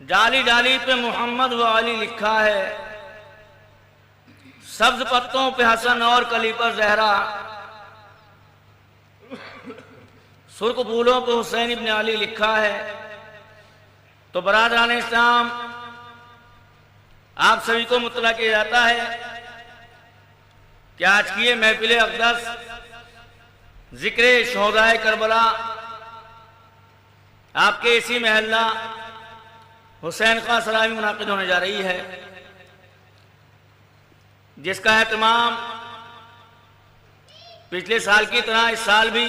डाली डाली पे मोहम्मद व अली लिखा है, सब्ज पत्तों पे हसन और कली पर जहरा, सुर्ख फूलों पे हुसैन इब्न अली लिखा है। तो बरादरान इस्लाम, आप सभी को मुतला किया जाता है कि आज की ये महफिल अक़दस जिक्र शोहदाए करबला आपके इसी महल्ला हुसैन का सलामी मुनाकिद होने जा रही है, जिसका एहतमाम पिछले साल की तरह इस साल भी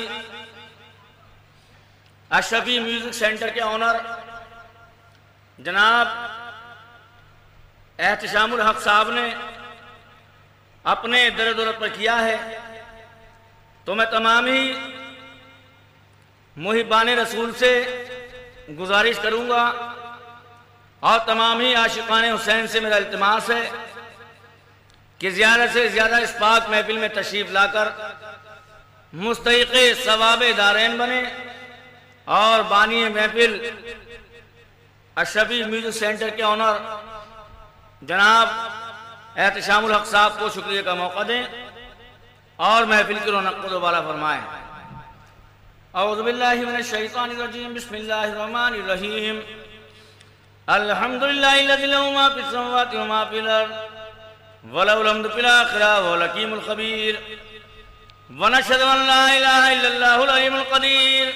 अशरफी म्यूजिक सेंटर के ऑनर जनाब एहतशामुल हक साहब ने अपने दर दौलत पर किया है। तो मैं तमाम ही मुहिबान रसूल से गुजारिश करूंगा और तमाम ही आशिकान हुसैन से मेरा इल्तिमास है कि ज़्यादा से ज़्यादा इस पाक महफिल में तशरीफ़ लाकर मुस्तहिक़ सवाब दारैन बने और बानी महफिल अशरफी म्यूजिक सेंटर के ऑनर जनाब एहतशामुल हक साहब को शुक्रिया का मौका दें और महफिल की रौनक को दोबारा फरमाएं। औज़ु बिल्लाहि मिनश शैतानिर रजीम, बिस्मिल्लाहिर रहमानिर रहीम, अल्हम्दुलिल्लाहि लज़ी लहू मा फिस समावाति व मा फिल अर्ज़ व लहुल हम्दु फिल आखिरह व हुवल हकीमुल खबीर व नशहदु अन ला इलाहा इल्लल्लाहुल अलीमुल क़दीर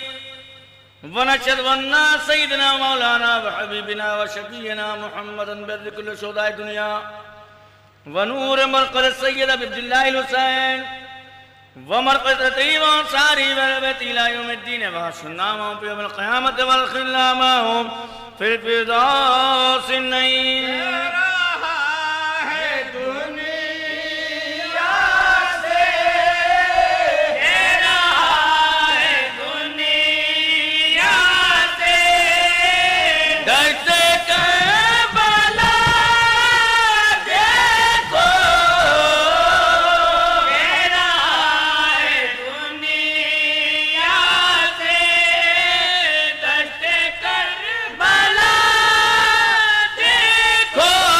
व नशहदु अन्ना सय्यिदना मौलाना व हबीबना व शफीअना मुहम्मदन बिर्रिकुल शुहदाए दुनिया व नूर मरक़द सय्यद अब्दुल्लाहिल हुसैन व मरक़द तय्यब व सारी बैती इला यौमिद्दीन व हशरनाहुम फी यौमिल क़ियामति व अदख़िलनाहुम फिल फ़िरदौसिन नईम। Oh!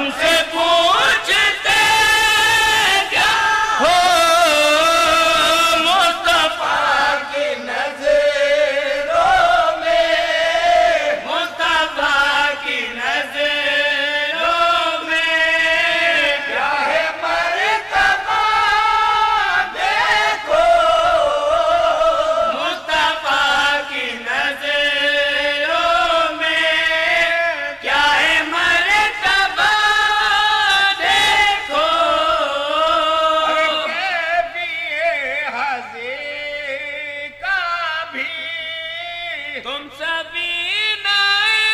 हमसे पूछते क्या हो मुस्तफा की नजरों में, मुस्तफा की नजरों में क्या है मर्तबा देखो, मुस्तफा की नजरों में क्या है मर्तबा देखो। तुम सभी नए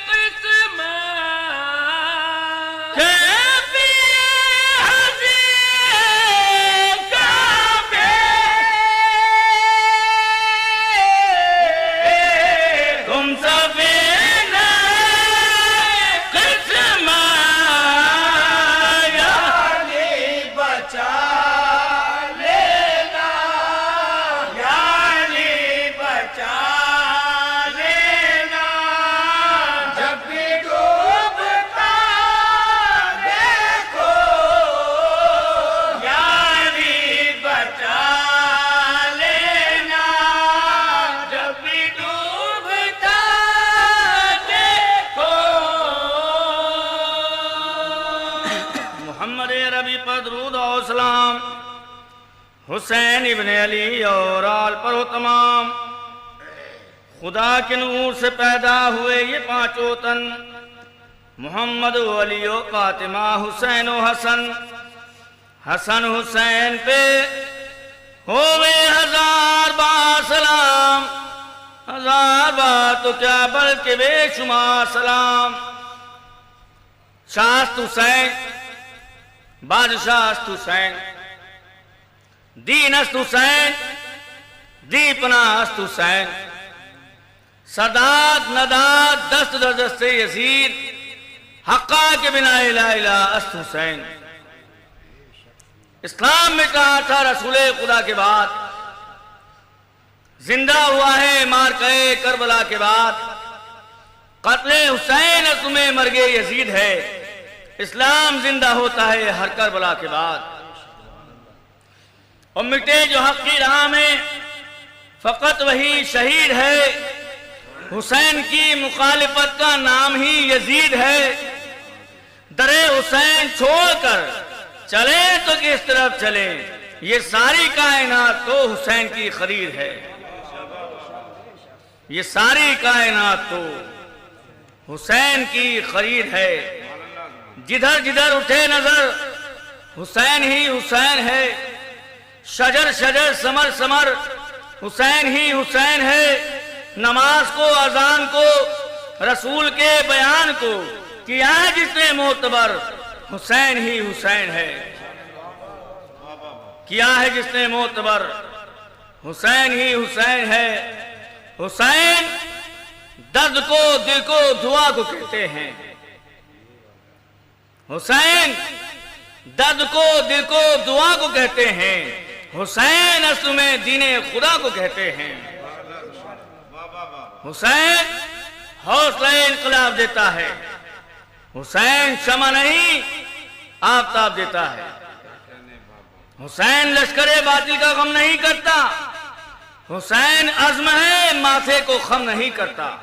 किस्मत के भी हज़ीर का भी, तुम सभी नए किस्मत यानी बचा लेना, यानी बचा लेना, जब भी डूबता देखो, यानी बचा लेना, जब भी डूबता देखो। मोहम्मद अरबी पर दुरूद और सलाम, हुसैन इब्न अली और आल पर हो तमाम। खुदा के नूर से पैदा हुए ये पांचों तन, मोहम्मद अली ओ फातिमा हुसैन ओ हसन, हसन हुसैन पे होवे हजार बार सलाम, हजार बार तो क्या बल्कि बेशुमार सलाम। शास्त हुसैन, बादशाह हुसैन, दीन अस्त हुसैन, दीपना अस्त हुसैन, सदात नदात दस्त दस्त यजीद, हक्का के बिना इला इला अस्त हुसैन। इस्लाम में कहा था रसूले खुदा के बाद, जिंदा हुआ है मार कहे करबला के बाद, कत्ले हुसैन तुम्हें मरगे यजीद है। इस्लाम जिंदा होता है हर करबला के बाद। और मिटे जो हक की राह में फकत वही शहीद है, हुसैन की मुखालिफत का नाम ही यजीद है। दरे हुसैन छोड़कर चले तो किस तरफ चले, ये सारी कायनात तो हुसैन की खरीद है, ये सारी कायनात तो हुसैन की खरीद है। जिधर जिधर उठे नजर हुसैन ही हुसैन है, शजर शजर समर समर हुसैन ही हुसैन है। नमाज को अजान को रसूल के बयान को किया जिसने मोतबर, हुसैन ही हुसैन है। किया है जिसने मोतबर, हुसैन ही हुसैन है। हुसैन दर्द को दिल को दुआ को कहते हैं, हुसैन दर्द को दिल को दुआ को कहते हैं। हुसैन असल में दीने खुदा को कहते हैं। हुसैन हौसला इनकलाब देता है, हुसैन शमा नहीं आफताब देता है। हुसैन लश्करे बातिल का गम नहीं करता, हुसैन अज़्म है माथे को खम नहीं करता।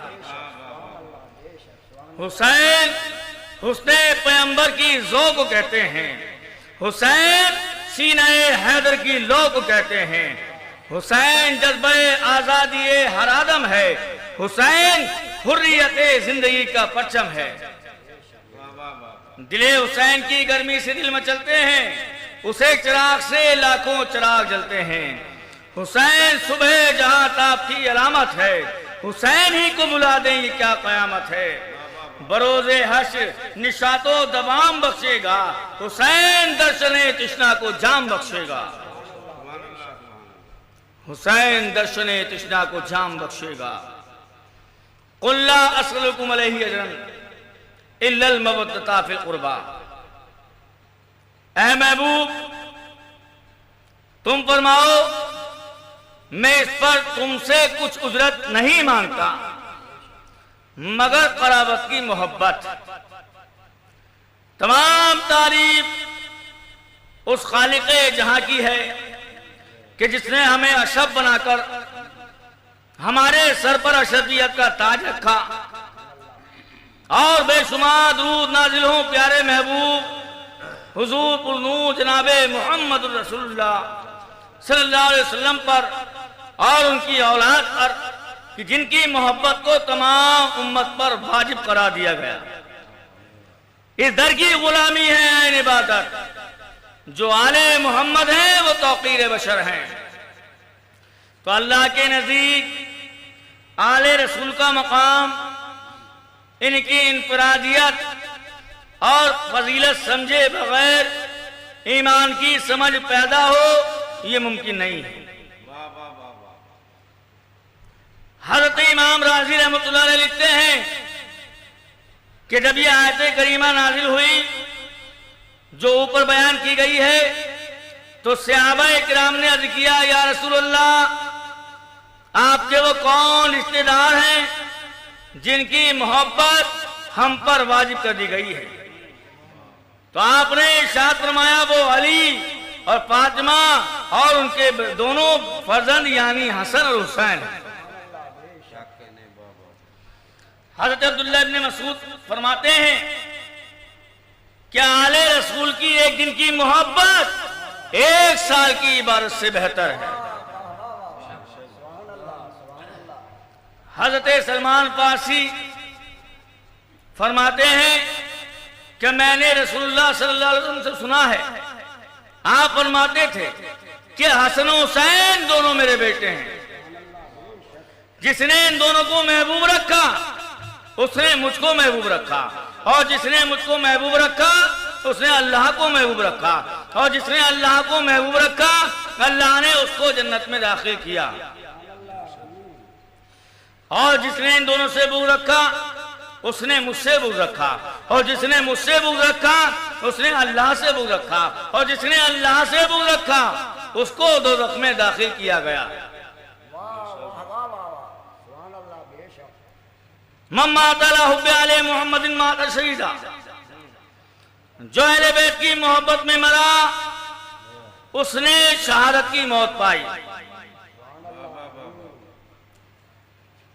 हुसैन हुस्ने पैगंबर की ज़ो को कहते हैं, हुसैन सीने हैदर की लो को कहते हैं। हुसैन जज्बे आजादी हर आदम है, हुसैन हुर्रियत जिंदगी का परचम है। दिले हुसैन की गर्मी से दिल में चलते हैं, उसे चिराग से लाखों चिराग जलते हैं। हुसैन सुबह जहां ताप की अलामत है, हुसैन ही को बुला दें ये क्या कयामत है। बरोज़े हश्र निशातो दवाम बख्शेगा, हुसैन दर्शने तृष्णा को जाम बख्शेगा। हुसैन दर्शने तृष्णा को जाम बख्शेगा। कुल्ला असलकुम अलैहि अजरन इल्लल मवद्दता फिल कुर्बा। ऐ महबूब तुम फरमाओ मैं इस पर तुमसे कुछ उजरत नहीं मांगता मगर कराबत की मोहब्बत। तमाम तारीफ उस खालिक़े जहां की है कि जिसने हमें अशरफ बनाकर हमारे सर पर अशरफियत का ताज रखा और बेशुमार दुरूद नाजिल हो प्यारे महबूब हुजूर पुरनूर जनाबे मोहम्मद रसूलुल्लाह सल्लल्लाहु अलैहि वसल्लम पर और उनकी औलाद पर कि जिनकी मोहब्बत को तमाम उम्मत पर वाजिब करार दिया गया। इस दर की गुलामी है ऐन इबादत। जो आले मोहम्मद हैं वो तौकीर बशर हैं। तो अल्लाह के नज़दीक आले रसूल का मकाम, इनकी इनफरादियत और फजीलत समझे बगैर ईमान की समझ पैदा हो ये मुमकिन नहीं है। हज़रत इमाम राज़ी रहमतुल्लाह अलैह लिखते हैं कि जब ये आयत करीमा नाजिल हुई जो ऊपर बयान की गई है तो सहाबाए किराम ने अर्ज किया, या रसूलल्लाह आपके वो कौन रिश्तेदार हैं जिनकी मोहब्बत हम पर वाजिब कर दी गई है? तो आपने इरशाद फरमाया वो अली और फातिमा और उनके दोनों फर्जंद यानी हसन और हुसैन। हज़रत अब्दुल्लाह इब्न मसूद फरमाते हैं कि आले रसूल की एक दिन की मोहब्बत 1 साल की इबादत से बेहतर है। हज़रत सलमान फारसी फरमाते हैं कि मैंने रसूलुल्लाह सल्लल्लाहु अलैहि वसल्लम से सुना है, आप फरमाते थे कि हसन हुसैन दोनों मेरे बेटे हैं। जिसने इन दोनों को महबूब रखा उसने मुझको महबूब रखा, और जिसने मुझको महबूब रखा उसने अल्लाह को महबूब रखा, और जिसने अल्लाह को महबूब रखा अल्लाह ने उसको जन्नत में दाखिल किया। और जिसने इन दोनों से बुग़्ज़ रखा उसने मुझसे बुग़्ज़ रखा, और जिसने मुझसे बुग़्ज़ रखा उसने अल्लाह से बुग़्ज़ रखा, और जिसने अल्लाह से बुग़्ज़ रखा उसको दोज़ख में दाखिल किया गया। मोहम्मदिन माता शहीदा, जो अहले बैत की मोहब्बत में मरा उसने शहादत की मौत पाई।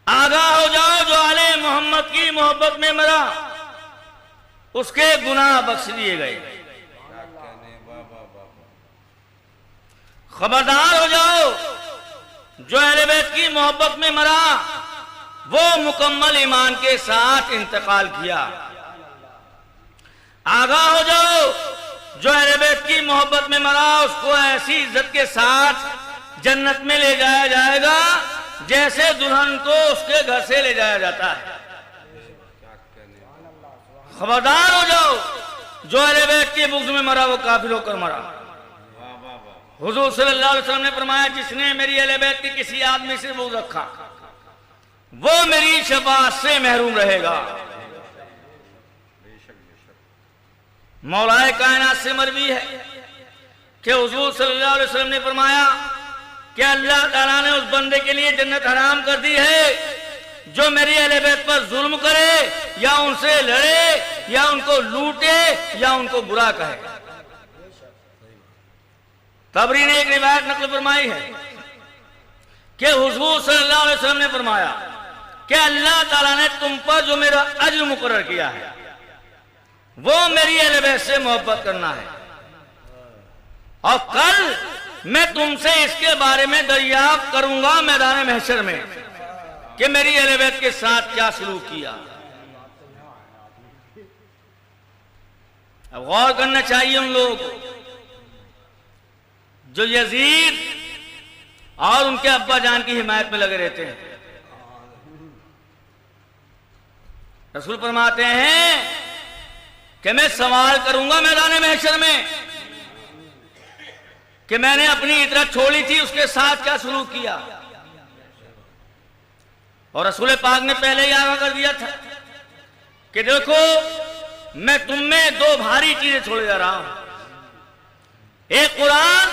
आगाह हो जाओ, जो आले मोहम्मद की मोहब्बत में मरा उसके गुनाह बख्श दिए गए। खबरदार हो जाओ, जो अहले बैत की मोहब्बत में मरा वो मुकम्मल ईमान के साथ इंतकाल किया। आगाह हो जाओ, जो अहले बैत की मोहब्बत में मरा उसको ऐसी इज्जत के साथ जन्नत में ले जाया जाएगा जैसे दुल्हन को उसके घर से ले जाया जाता है। खबरदार हो जाओ, जो अहले बैत की बुग़्ज़ में मरा वो काफिर होकर मरा। हुज़ूर सल्लल्लाहु अलैहि वसल्लम ने फरमाया, जिसने मेरी अहले बैत के किसी आदमी से बुग़्ज़ रखा वो मेरी शफ़ाअत से महरूम रहेगा। मौलाए कायनात से मरवी है कि हुज़ूर सल्लल्लाहु अलैहि वसल्लम ने फरमाया कि अल्लाह ताला ने उस बंदे के लिए जन्नत हराम कर दी है जो मेरी अहले बैत पर जुल्म करे या उनसे लड़े या उनको लूटे या उनको बुरा कहे। तबरी ने एक रिवायत नकल फरमाई है कि हुज़ूर सल्लल्लाहु अलैहि वसल्लम ने फरमाया कि अल्लाह ताला ने तुम पर जो मेरा अज्र मुकर्रर किया है वो मेरी अहले बैत से मोहब्बत करना है, और कल मैं तुमसे इसके बारे में दरियाफ्त करूंगा मैदान महशर में कि मेरी अहले बैत के साथ क्या सलूक किया। अब गौर करना चाहिए उन लोगों को जो यजीद और उनके अब्बा जान की हिमायत में लगे रहते हैं। रसूल फरमाते हैं कि मैं सवाल करूंगा मैदान महशर में कि मैंने अपनी इतरत छोड़ी थी उसके साथ क्या सलूक किया। और रसूल पाक ने पहले ही आगाह कर दिया था कि देखो मैं तुम में 2 भारी चीजें छोड़े जा रहा हूं, एक कुरान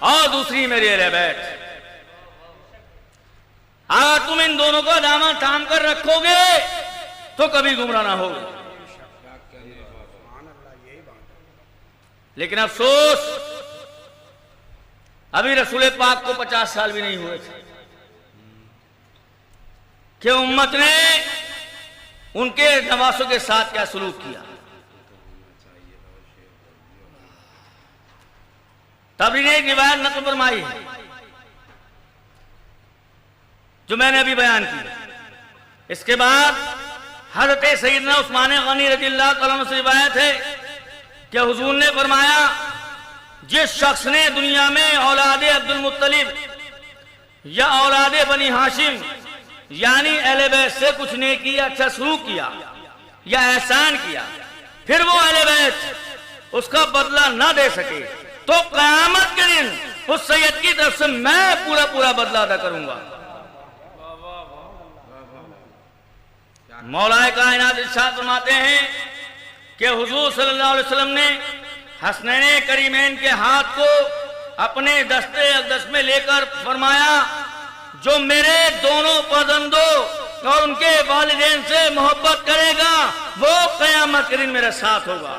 और दूसरी मेरी अहले बैत। अगर तुम इन दोनों का दामन थाम कर रखोगे तो कभी गुमराह ना होगे। लेकिन अफसोस अभी रसूल पाक को 50 साल भी नहीं हुए थे कि उम्मत ने उनके नवासों के साथ क्या सलूक किया। तबरी ने एक रिवायत नकल फरमाई है जो मैंने अभी बयान की। इसके बाद हज़रत सैयदना उस्मान गनी रज़ियल्लाहु तआला अन्हु से रिवायत है कि हुजूर ने फरमाया, जिस शख्स ने दुनिया में औलादे अब्दुल मुत्तलिब या औलादे बनी हाशिम यानी अहले बैत से कुछ नेकी या अच्छा सलूक किया या एहसान किया, फिर वो अहले बैत उसका बदला ना दे सके, तो क़यामत के दिन उस सैयद की तरफ से मैं पूरा पूरा बदला अदा करूंगा। मौलाए कायनात इरशाद फरमाते हैं कि हुजूर सल्लल्लाहु अलैहि वसल्लम ने हसनैन करीमैन के हाथ को अपने दस्ते अक़दस में लेकर फरमाया, जो मेरे दोनों फर्जंदों और उनके वालिदैन से मोहब्बत करेगा वो क़यामत के दिन मेरे साथ होगा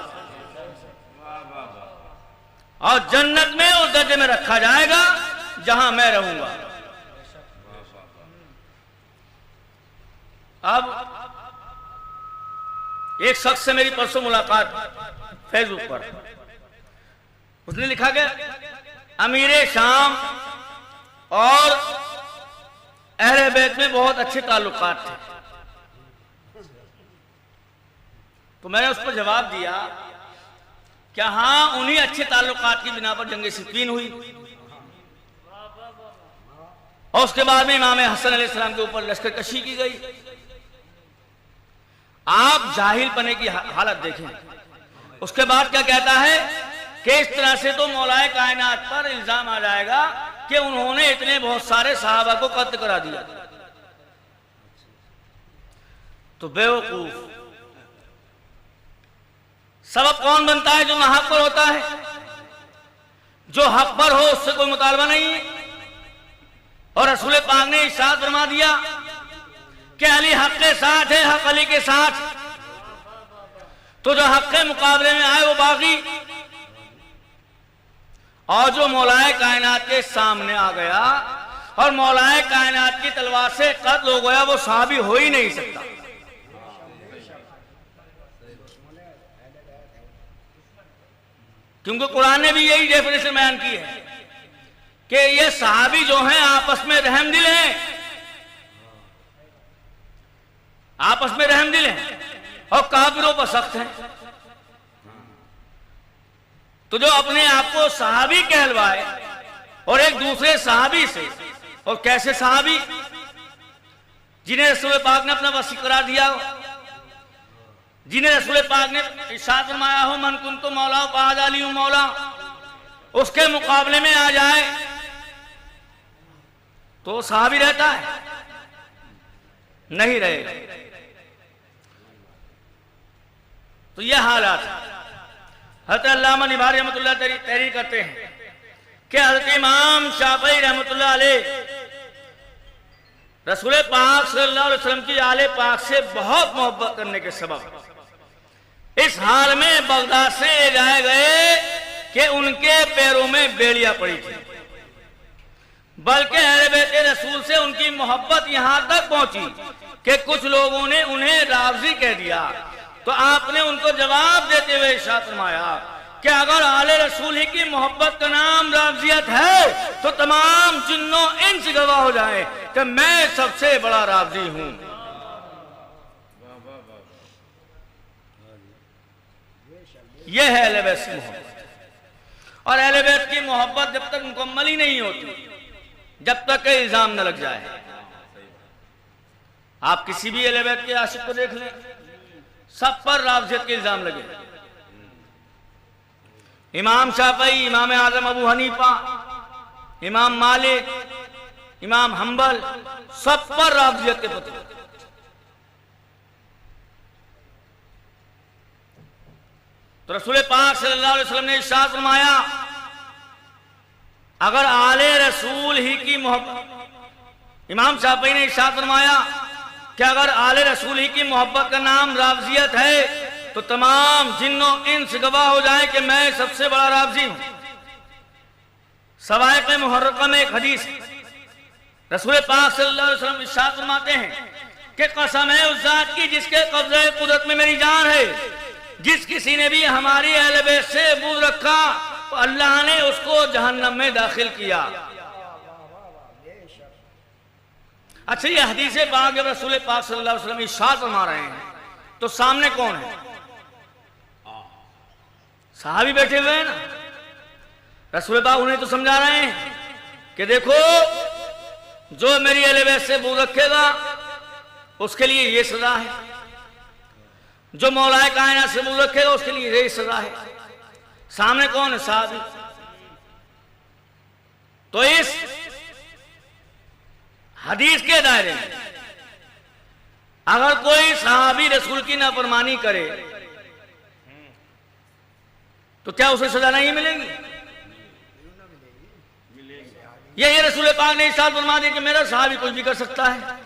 और जन्नत में उस दर्जे में रखा जाएगा जहां मैं रहूंगा। अब एक शख्स से मेरी परसों मुलाकात फेसबुक पर, उसने लिखा कि अमीर शाम और अहले बैत में बहुत अच्छे ताल्लुकात थे। तो मैंने उस पर जवाब दिया क्या हाँ, उन्हीं अच्छे ताल्लुकात की बिना पर जंग सिफ़ीन हुई और उसके बाद में इमाम हसन अलैहिस्सलाम के ऊपर लश्कर कशी की गई। आप जाहिल पने की हालत देखें। उसके बाद क्या कहता है कि इस तरह से तो मौलाए कायनात पर इल्जाम आ जाएगा कि उन्होंने इतने बहुत सारे सहाबा को कत्ल करा दिया। तो बेवकूफ, सबब कौन बनता है? जो ना हक पर होता है। जो हक पर हो उससे कोई मुतालबा नहीं है। और रसूल पाक ने इरशाद फरमा दिया कि अली हक के साथ है, हक अली के साथ। तो जो हक के मुकाबले में आए वो बागी, और जो मौलाए कायनात के सामने आ गया और मौलाए कायनात की तलवार से कत्ल हो गया, वो सहाबी हो ही नहीं सकता। क्योंकि कुरान ने भी यही डेफिनेशन बयान की है कि ये सहाबी जो हैं आपस में रहमदिल हैं, आपस में रहमदिल हैं और काफिरों पर सख्त हैं। तो जो अपने आप को सहाबी कहलवाए और एक दूसरे सहाबी से, और कैसे सहाबी जिन्हें रसूल पाक ने अपना वसी करार दिया, जिन्हें रसूल पाक ने इरशाद फरमाया हो मन कुन्तु मौला फहाज़ा अली मौला, उसके मुकाबले में आ जाए तो सहाबी रहता है? नहीं रहेगा। तो यह हालात हज़रत अल्लामा निभारी रहमतुल्लाह तहरीर करते हैं कि हज़रत इमाम शाफ़ई रहमतुल्लाह अलैह रसूल पाक सल्लल्लाहु अलैहि वसल्लम की आले पाक से बहुत मोहब्बत करने के सबब इस हाल में बगदाद से ले जाए गए कि उनके पैरों में बेड़ियां पड़ी थी। बल्कि अहले बैत रसूल से उनकी मोहब्बत यहां तक पहुंची कि कुछ लोगों ने उन्हें रावजी कह दिया। तो आपने उनको जवाब देते हुए इरशाद फरमाया कि अगर आले रसूल ही की मोहब्बत का नाम रावजियत है तो तमाम जिन्नों इंस गवाह हो जाए कि मैं सबसे बड़ा रावजी हूं। यह है अहले बैत की मोहब्बत। और अहले बैत की मोहब्बत जब तक मुकम्मल ही नहीं होती, जब तक इल्जाम न लग जाए। आप किसी भी अहले बैत के आशिक को देख लें, सब पर रावजियत के इल्जाम लगे। इमाम शाफई, इमाम आजम अबू हनीफा, इमाम मालिक, इमाम हम्बल, सब पर रावजियत के पते। तो रसूल पाक सल्लल्लाहु अलैहि वसल्लम ने इरशाद फरमाया अगर आले रसूल ही की मोहब्बत, इमाम शाफई ने इरशाद फरमाया कि अगर आले रसूल ही की मोहब्बत का नाम रावजियत है तो तमाम जिन्नों इंस गवाह हो जाए कि मैं सबसे बड़ा राबजी हूं। सवाइक़ मुहर्रक़ा में एक हदीस रसूल पाक सल्लल्लाहु अलैहि वसल्लम इरशाद फरमाते हैं कि कसम है उस जात की जिसके कब्ज़े कुदरत में मेरी जान है, जिस किसी ने भी हमारी अहले बैत से बुग़्ज़ रखा तो अल्लाह ने उसको जहन्नम में दाखिल किया। अच्छा, ये हदीस पाक जब रसूल पाक सल्लल्लाहु अलैहि वसल्लम इरशाद फरमा रहे हैं तो सामने कौन है? सहाबी बैठे हुए हैं ना। रसूल पाक उन्हें तो समझा रहे हैं कि देखो, जो मेरी अहले बैत से बुग़्ज़ रखेगा उसके लिए ये सजा है, जो मौलाए कायनात से बुग़्ज़ रखेगा उसके लिए ये सजा है। सामने कौन है? सहाबी। तो इस हदीस के दायरे में अगर कोई सहाबी रसूल की नाफरमानी करे तो क्या उसे सजा नहीं मिलेगी? ये रसूल पाक ने इरशाद फरमा दिया कि मेरा सहाबी कुछ भी कर सकता है,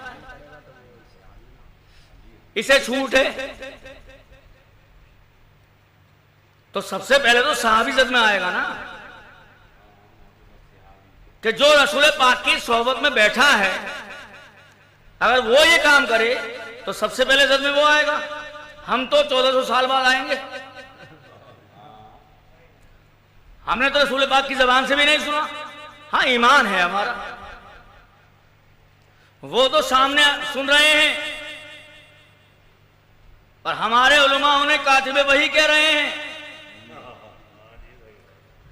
इसे छूट है। तो सबसे पहले तो सहाबी जद में आएगा ना, कि जो रसूल पाक की सोहबत में बैठा है अगर वो ये काम करे तो सबसे पहले जद में वो आएगा। हम तो 1400 साल बाद आएंगे, हमने तो रसूल पाक की जबान से भी नहीं सुना। हाँ, ईमान है हमारा, वो तो सामने सुन रहे हैं और हमारे उलमा उन्हें कातिबे वही कह रहे हैं,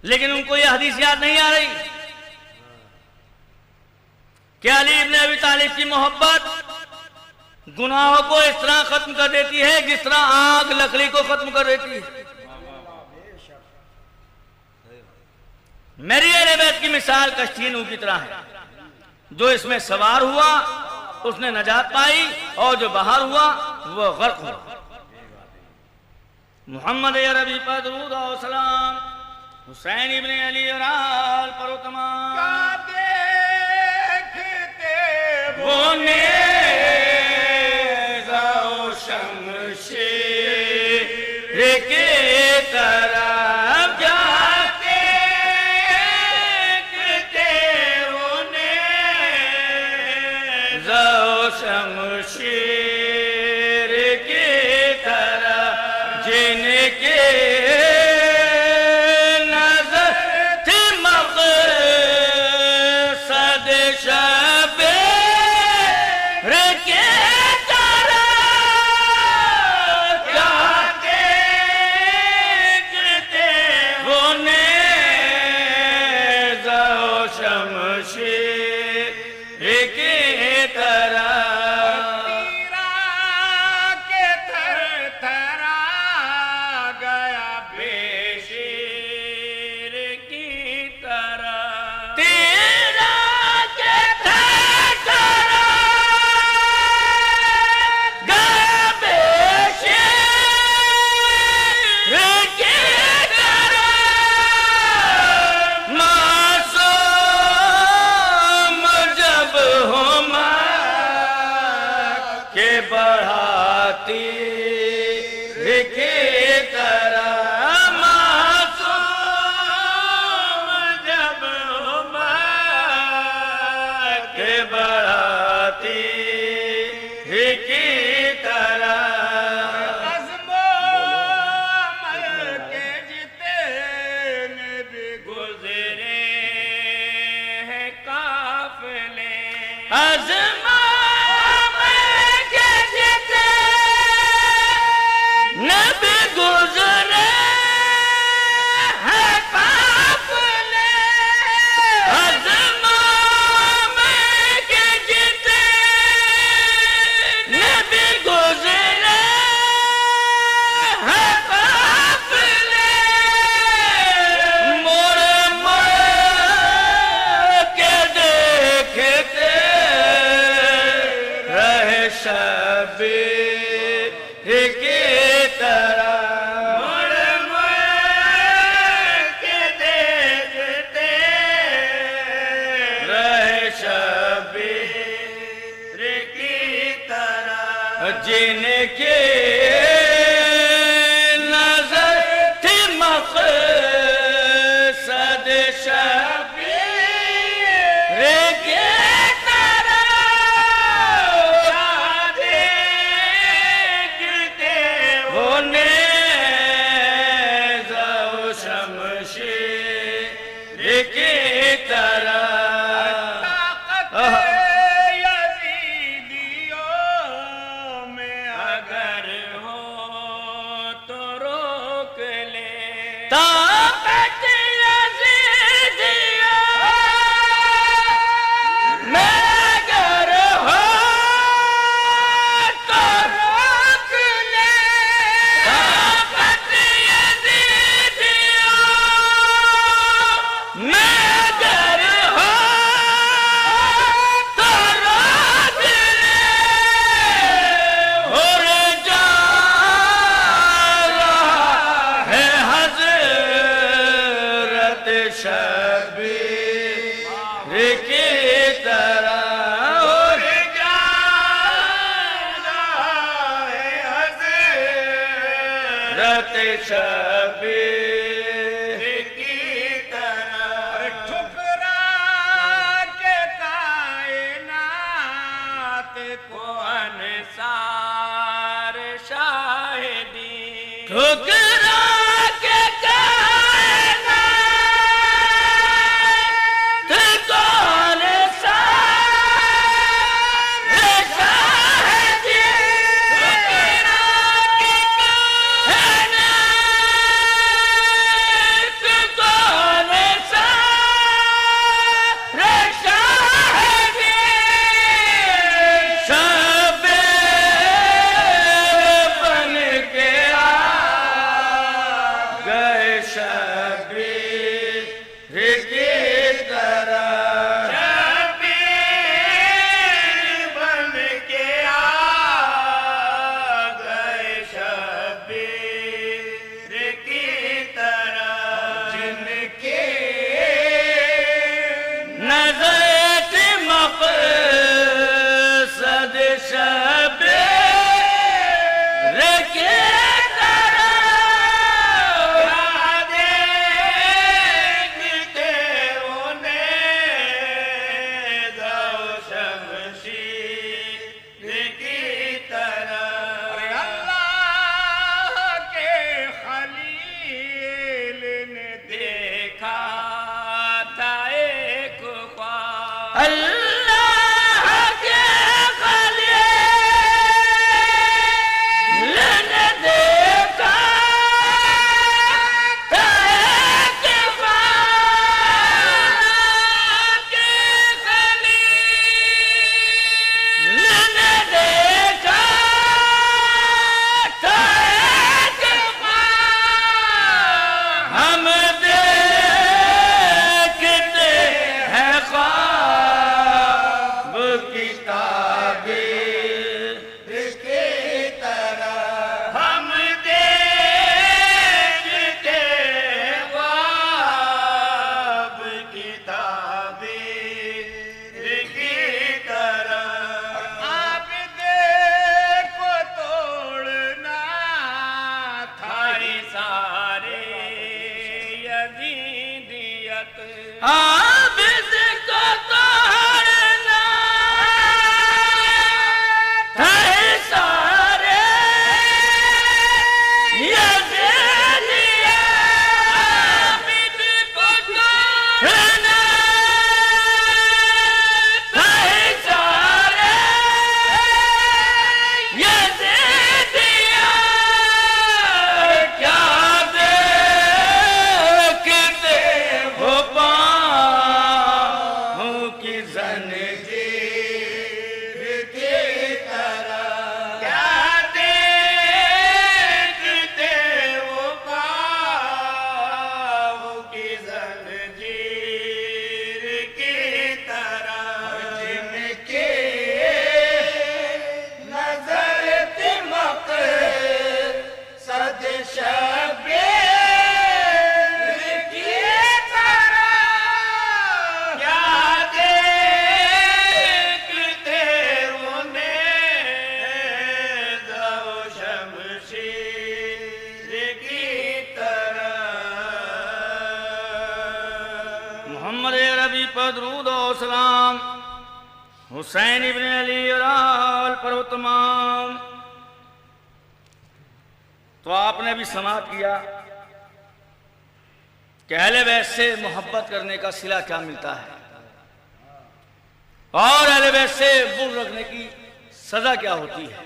लेकिन उनको यह हदीस याद नहीं आ रही कि अली इब्न अबी तालिब की मोहब्बत गुनाहों को इस तरह खत्म कर देती है जिस तरह आग लकड़ी को खत्म कर देती है। मेरी अहले बैत की मिसाल कश्ती नूह की तरह है, जो इसमें सवार हुआ उसने नजात पाई और जो बाहर हुआ वो गर्क हुआ। मोहम्मद अरबी पर दुरूद और सलाम, हुसैन इब्न अली और आल पर तमाम देखते वो नेज़ा और शमशीर के तरफ जाते देखते वो नेज़ा और शमशीर के तरफ जिनके जिनके ताकत यज़ीदिया मगर हो तो रोक ले, ताकत यज़ीदिया मगर हो तो रोक ले, और जा रहा है हज़रत शबीर की तरह, और जा रहा है हज़रत शबीर की तरह। ठुकरा के कायनात को अंसार शाहिदी, ठुकरा के कायनात को अंसार शाहिदी, ठुकरा के कायनात को अंसार शाहिदी, शबीर बन के आ गए शबीर की तरह, शबीर बन के आ गए शबीर की तरह, जिनके नज़र की मक़सद शबीर की तरह, देखते उन्हें दो शमशीर की तरह। अल्लाह के खलील ने देखा था एक ख्वाब, अल्लाह के खलील ने देखा था एक ख्वाब, के खलील ने देखा था एक ख्वाब, हम देखते हैं ख्वाब की ताबीर की तरह हम देखते ख्वाब की ताबीर की तरह। आप देखो तोड़ना था सारे यज़ीदियत, आप इसको तोड़ना था सारे यज़ीदियत, आप इसको तोड़ना था सारे यज़ीदियत, क्या देखते हो पाँव की ज़ंजीर की तरह, क्या देखते वो पाँव की ज़ंजीर की तरह, जिनके नज़र तिमक सद शबीर की तरह, क्या देखते उन्हें दो शमशीर की तरह। मोहम्मद रबी पर दुरूद और सलाम, हुसैन इब्न अली और आल पर वो तमाम। तो आपने भी समाप्त किया कि अहले बैत से मोहब्बत करने का सिला क्या मिलता है और अहले बैत से बुग़्ज़ रखने की सजा क्या होती है।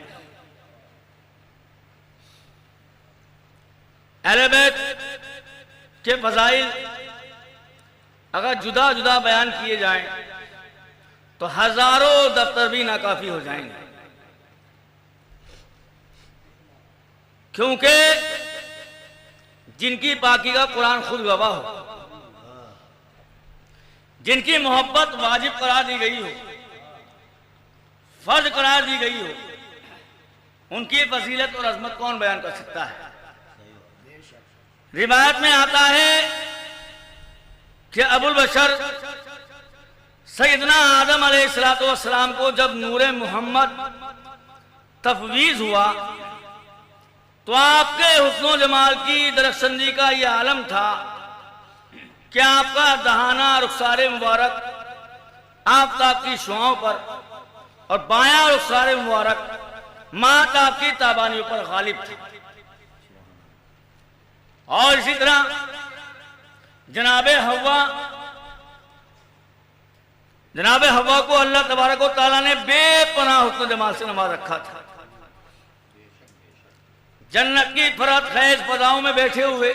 अहले बैत के फजाइल अगर जुदा जुदा बयान किए जाएं तो हजारों दफ्तर भी नाकाफी हो जाएंगे, क्योंकि जिनकी बाकी का कुरान खुद गवाह हो, जिनकी मोहब्बत वाजिब करार दी गई हो, फर्ज करार दी गई हो, उनकी फजीलत और अजमत कौन बयान कर सकता है। रिवायत में आता है कि अबुल बशर सैयदना आदम अलैहिस्सलाम को जब नूरे मोहम्मद तफवीज हुआ तो आपके हुस्न जमाल की दरख्शंदी का यह आलम था कि आपका दहाना रुखसारे मुबारक आफताब की शुआओं पर और बायां रुखसारे मुबारक माताब की ताबानियों पर गालिब था। और इसी तरह जनाबे हवा को अल्लाह तबारक व तआला ने बेपनाह हुस्न जमाल से नवाज रखा था। जन्नत की फरत खैज फजाओं में बैठे हुए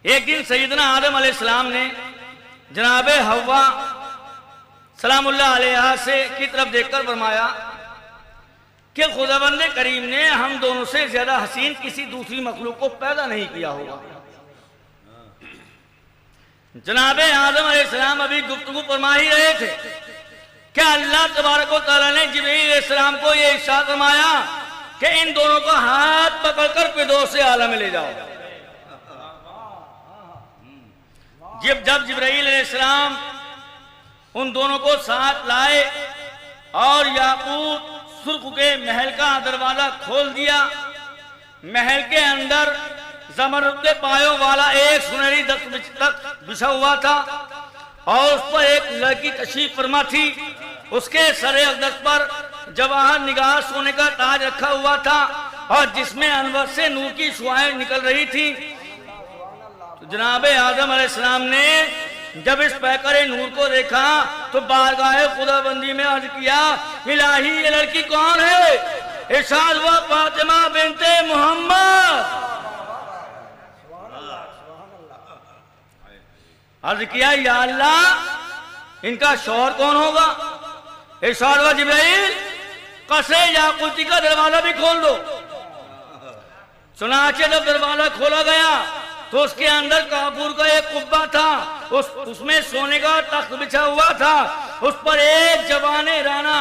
एक दिन सैयदना आदम अलैहिस्सलाम ने जनाबे हवा सलामुल्लाह अलैहा से की तरफ देखकर फरमाया कि खुदावंद करीम ने हम दोनों से ज्यादा हसीन किसी दूसरी मखलूक को पैदा नहीं किया होगा। जनाबे आदम अलैहिस्सलाम अभी गुफ्तगू फरमा ही रहे थे कि अल्लाह तबारक व तआला ने जिब्रील अलैहिस्सलाम को यह इरशाद फरमाया कि इन दोनों का हाथ पकड़कर फिरदौस से आला में ले जाओ। जब जिब्रील अलैहिस्सलाम उन दोनों को साथ लाए और याकूत सुर्ख के महल का दरवाजा खोल दिया, महल के अंदर ज़मरुद के पायों वाला एक सुनहरी तख्त बिछा हुआ था और उस पर एक लड़की तशरीफ फरमा थी। उसके सरे अक़दस पर जवाहर निगार सोने का ताज रखा हुआ था और जिसमें अनवर से नूर की शुआएं निकल रही थी। तो जनाबे आदम अलैहिस्सलाम ने जब इस पैकर नूर को देखा तो बारगाह खुदाबंदी में अर्ज किया, इलाही ये लड़की कौन है? इरशाद हुआ फातिमा बिनते मोहम्मद। अर्ज किया, या अल्लाह इनका शौहर कौन होगा? इरशाद हुआ, जिब्राइल कसरे याकूती का दरवाजा भी खोल दो। चुनाचे जब दरवाजा खोला गया तो उसके अंदर काफूर का एक कुब्बा था, उसमें सोने का तख्त बिछा हुआ था। उस पर एक जवाने राना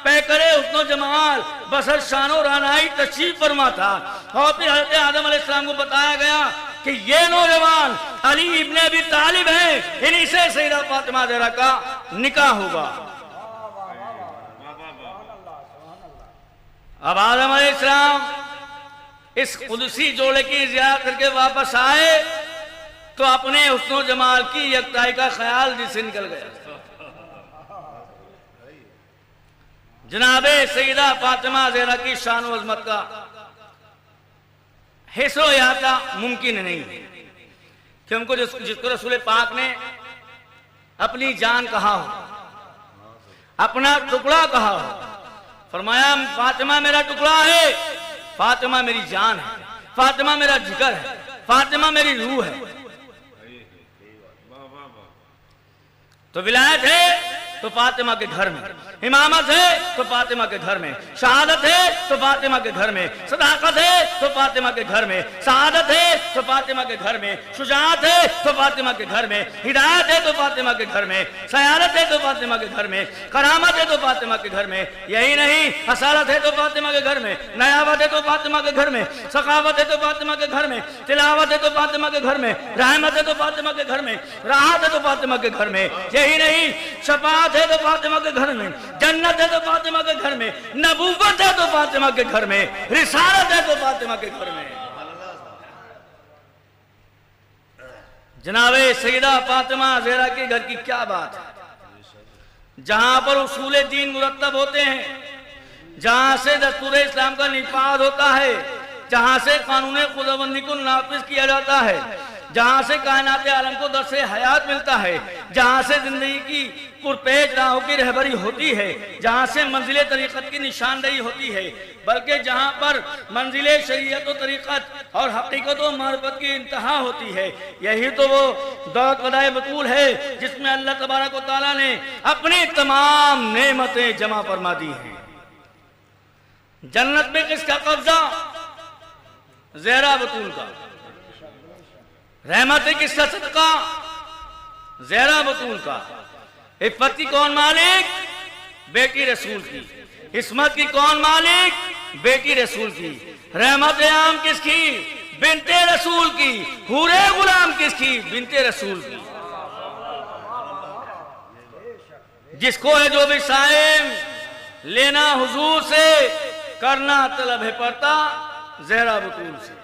पैकरे हुस्न जमाल बसर शानो रानाई तशरीफ फरमा था। और फिर हज़रत आदम अलैहिस्सलाम को बताया गया कि ये नौजवान अली इब्ने अबी तालिब हैं, इन्हीं से सैयदा फातिमा ज़हरा का निकाह होगा। अब आदम अलैहिस्सलाम इस कुदसी जोड़े की ज़ियारत करके वापस आए तो अपने हुस्न जमाल की यकताई का ख्याल दिल से निकल गया। जनाबे सैयदा फातिमा ज़हरा की शान व अज़मत का हिस्सा याता मुमकिन नहीं कि उनको जिसको रसूल पाक ने अपनी जान कहा हो, अपना टुकड़ा कहा हो, फरमाया फातिमा मेरा टुकड़ा है, फातिमा मेरी जान है, फातिमा मेरा जिगर है, फातिमा मेरी रूह है। तो विलायत है तो फातिमा के घर में, इमामत है तो फातिमा के घर में, शहादत है तो फातिमा के घर में, सदाकत है तो फातिमा के घर में, सआदत है तो फातिमा के घर में, शुजाअत है तो फातिमा के घर में, हिदायत है तो फातिमा के घर में, सयारत है तो फातिमा के घर में, करामत है तो फातिमा के घर में। यही नहीं, हसालत है तो फातिमा के घर में, नयावत है तो फातिमा के घर में, सखावत है तो फातिमा के घर में, तिलावत है तो फातिमा के घर में, रहमत है तो फातिमा के घर में, राहत है तो फातिमा के घर में। यही नहीं, शफाअत है तो फातिमा के घर में, जन्नत है तो फातिमा के घर में, नबूवत है तो फातिमा के घर में, रिसालत है तो फातिमा के घर में। जनाबे सैयदा फातिमा ज़हरा के घर की क्या बात है, जहां पर उसूल दीन मुरत्तब होते हैं, जहां से दस्तूर इस्लाम का निफाज होता है, जहां से कानून खुदाबंदी को नाफिज किया जाता है, जहां से कायनात आलम को दर्से हयात मिलता है, जहां से जिंदगी की पुरपेज राहों की रहबरी होती है, जहाँ से मंजिले तरीक़त की निशानदेही होती है, बल्कि जहाँ पर मंजिले शरीयत व तरीक़त और हकीकत व मारिफत की इंतहा होती है। यही तो वो दौलत वदाए बतूल है जिसमें अल्लाह तबारक व तआला ने अपनी तमाम नेमतें जमा फरमा दी हैं। जन्नत में किसका कब्जा? ज़हरा बतूल का। रहमत किसका सदका? ज़हरा बतूल का। इफ़्फ़त की कौन मालिक? बेटी रसूल की। इस्मत की कौन मालिक? बेटी रसूल की। रहमत आम किसकी? बिनते रसूल की। हुरे गुलाम किसकी? बिनते रसूल की। जिसको है जो भी साइम लेना हुजूर से, करना तलब है पड़ता ज़हरा बतूल से।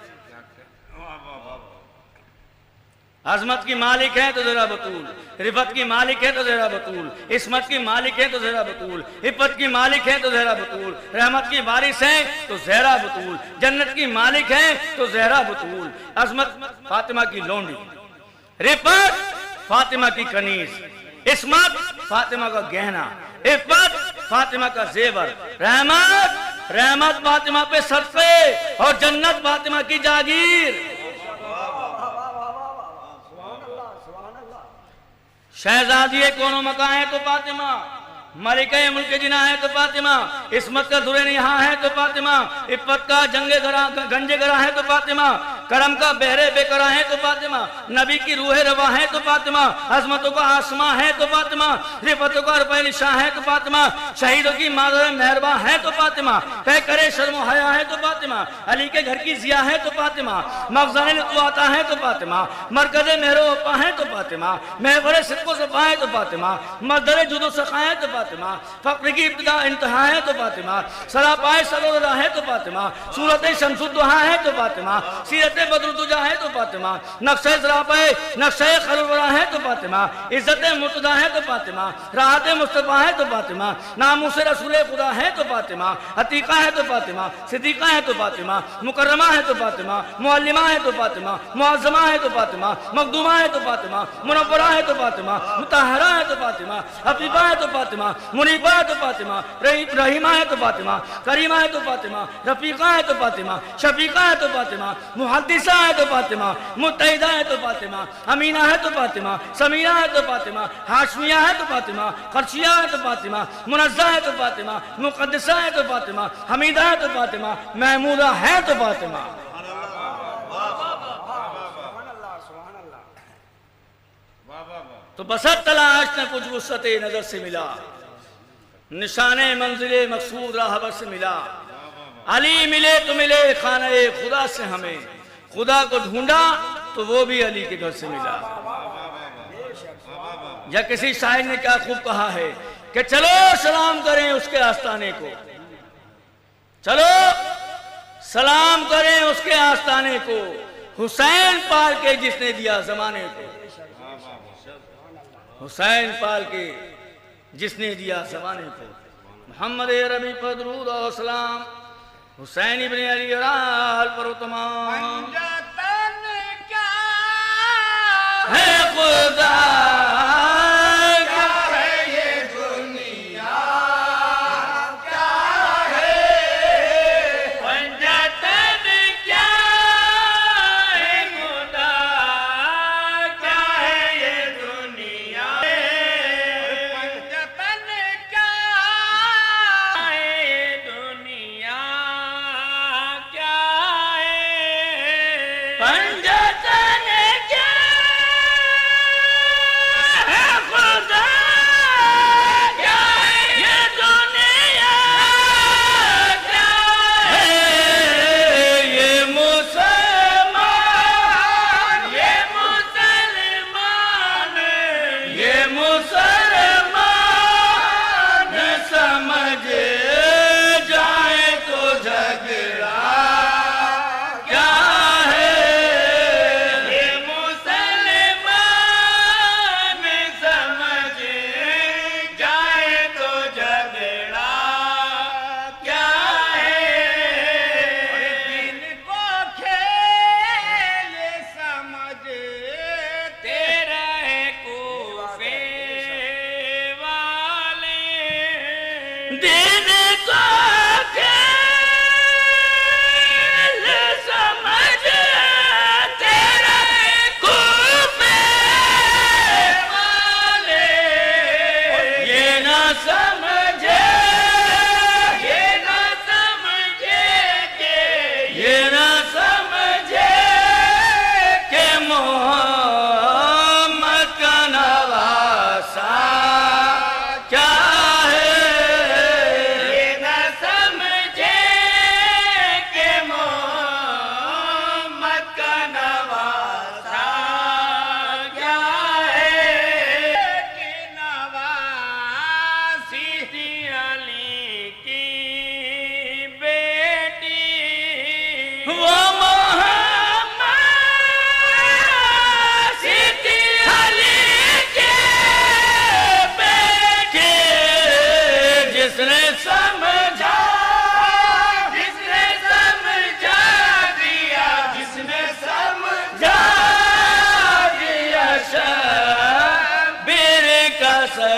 अजमत की मालिक है तो ज़हरा बतूल, रिफत की मालिक है तो ज़हरा बतूल, इस्मत की मालिक है तो ज़हरा बतूल, इफ़्फ़त की मालिक है तो ज़हरा बतूल, रहमत की बारिश है तो ज़हरा बतूल, जन्नत की मालिक है तो ज़हरा बतूल। अजमत फातिमा की लोंडी, रिफत फातिमा की कनीज, इस्मत फातिमा का गहना, इफ़्फ़त फातिमा का जेवर, रहमत फातिमा पे सदक़े और जन्नत फातिमा की जागीर। शहजादी कोनो मका है तो फातिमा, मलिका मुल्क जिना है तो फातिमा, इस्मत का दुरेन यहाँ है तो फातिमा, इफ़्फ़त का गंजे गरा है तो फातिमा, करम का बहरे बेकरा है तो फातिमा, नबी की रूह रवा है तो फातिमा, अजमतों का आसमां है तो फातिमा, रिफतों का रुपए निशान है तो फातिमा, शहीदों की मादर मेहरबा है तो फातिमा, तय करे शर्म हया है तो फातिमा, अली के घर की जिया है तो फातिमा, मखज़ान लुत्फ़ है तो फातिमा, मरकज़ मेहरो वफ़ा है तो फातिमा, महवर सिद्क़ व सफ़ा है तो फातिमा, मदर जुदो सख़ा है तो फातिमा, फ़क्र की इब्तिदा इंतहा है तो फातिमा, सरापाए सरोरा है तो फातिमा, सूरत शम्सुद्दुहा है तो फातिमा, सीरत बदरुद्दुजा है तो फातिमा, नक्शे सरापाए नक्शे खलवरा है तो फातिमा, इज्जत मुर्तदा है तो फातिमा, राहत मुस्तफ़ा है तो फातिमा, नामूस रसूल खुदा है तो फातिमा, अतीका है तो फातिमा, सिद्दीक़ा है तो फातिमा, मुकर्रमा है तो फातिमा, मुअल्लिमा है तो फातिमा, मुअज़्ज़मा है तो फातिमा, मखदूमा है तो फातिमा, मुनव्वरा है तो फातिमा, मुतहहरा है तो फातिमा, हफीफा है तो फातिमा, मुनीबा है तो फातिमा, रहीमा है तो फातिमा, करीमा है तो फातिमा, रफीका है तो फातिमा, शफीका है तो फातिमा, मुहद्दिसा है तो फातिमा, मुत्तहिदा है तो फातिमा, अमीना है तो फातिमा, समीना है तो फातिमा, हाशमिया है तो फातिमा, खर्शिया है तो फातिमा, मुनज़्ज़ा है तो फातिमा, मुक़द्दसा है तो फातिमा, हमीदा है तो फातिमा, महमूदा है तो फातिमा। तो बसत तलाश ने कुछ वुसअते नजर से मिला, निशाने मंजिले मकसूद राहबर से मिला, अली मिले तो मिले खाने खुदा से, हमें खुदा को ढूंढा तो वो भी अली के घर से मिला। या किसी शायर ने क्या खूब कहा है कि चलो सलाम करें उसके आस्ताने को, चलो सलाम करें उसके आस्ताने को, हुसैन पाल के जिसने दिया जमाने को, हुसैन पाल के जिसने दिया जमाने को। मोहम्मद रबी पर दुरूद और सलाम, हुसैन इब्ने अली आल पर तमाम है खुदा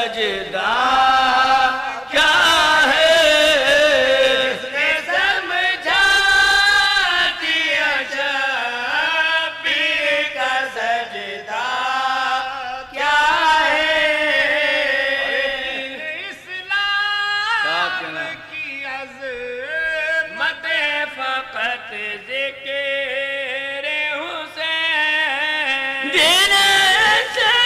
सजदा क्या है, इसने समझा दिया शबीर का सजदा क्या है। इस्लाम की अज़मत फ़क़त ज़िक्र हुसैन, दिन इस्लाम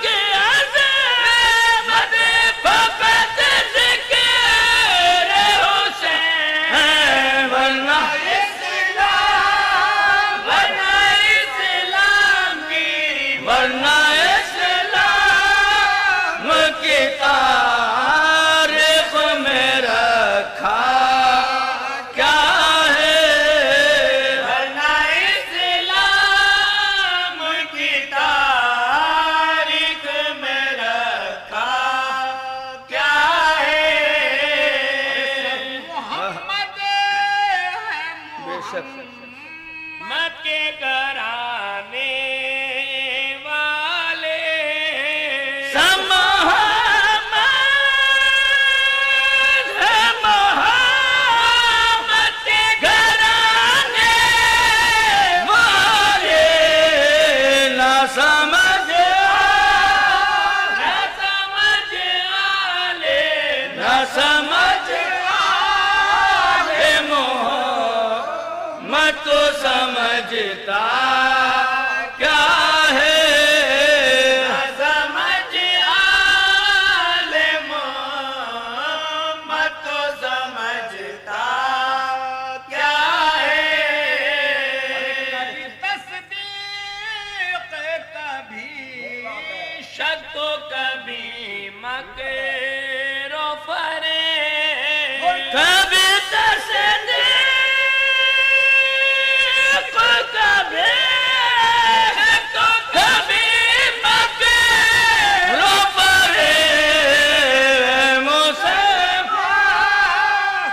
के अज़मत फ़क़त ज़िक्र हुसैन, वरना इस्लाम की वरना इस्लाम की तारीख़ में रखा क्या है, वरना इस्लाम की तारीख में रखा क्या है। मोहम्मद है बेशक मोहम्मद के घराने वाले, मोहम्मद है मोहम्मद के घराने वाले, ना समझ न समझ आले, ना समझ आले मोहम्मद तो समझता क्या है, न समझ आले मोहम्मद तो समझता क्या है। तस्दीक कभी शक तो कभी मकर फरे, कभी तस्दीक कभी तो कभी मकर फरे, मुसलमान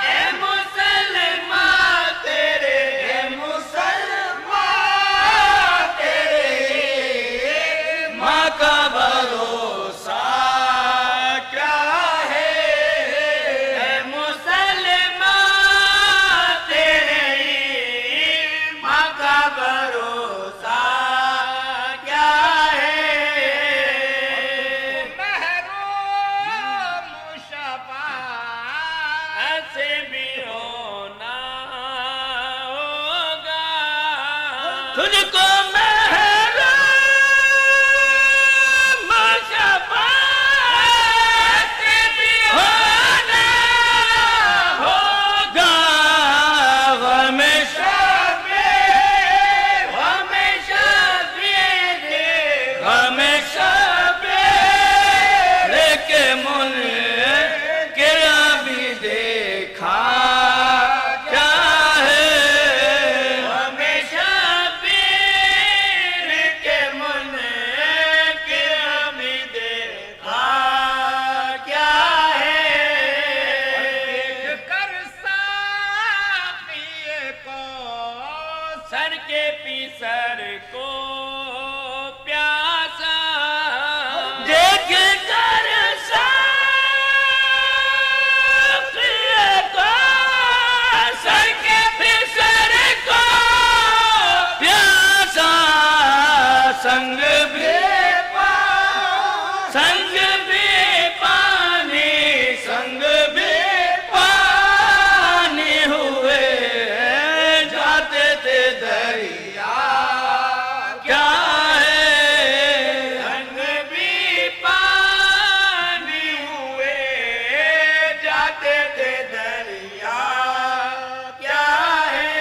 ए मुसलमान तेरे, ए मुसलमान तेरे माँ का भरोसा क्या है, ए मुसलमान तेरे माँ का भरोसा क्या है। महरूम शफाअत से भी होना होगा, तुझको महरूम शफाअत से भी होना होगा, हमेशा हमेशा के मुन के भी देखा क्या है, हमेशा के मन के हमें देखा क्या है। कर साक़िए को सर के पीसर को प्यासा, देख कर साक़िए को सर के फिसर को प्यासा, संग भी पानी संग भी पानी हुए जाते थे दरिया क्या है, संग भी पानी हुए जाते थे दरिया क्या है।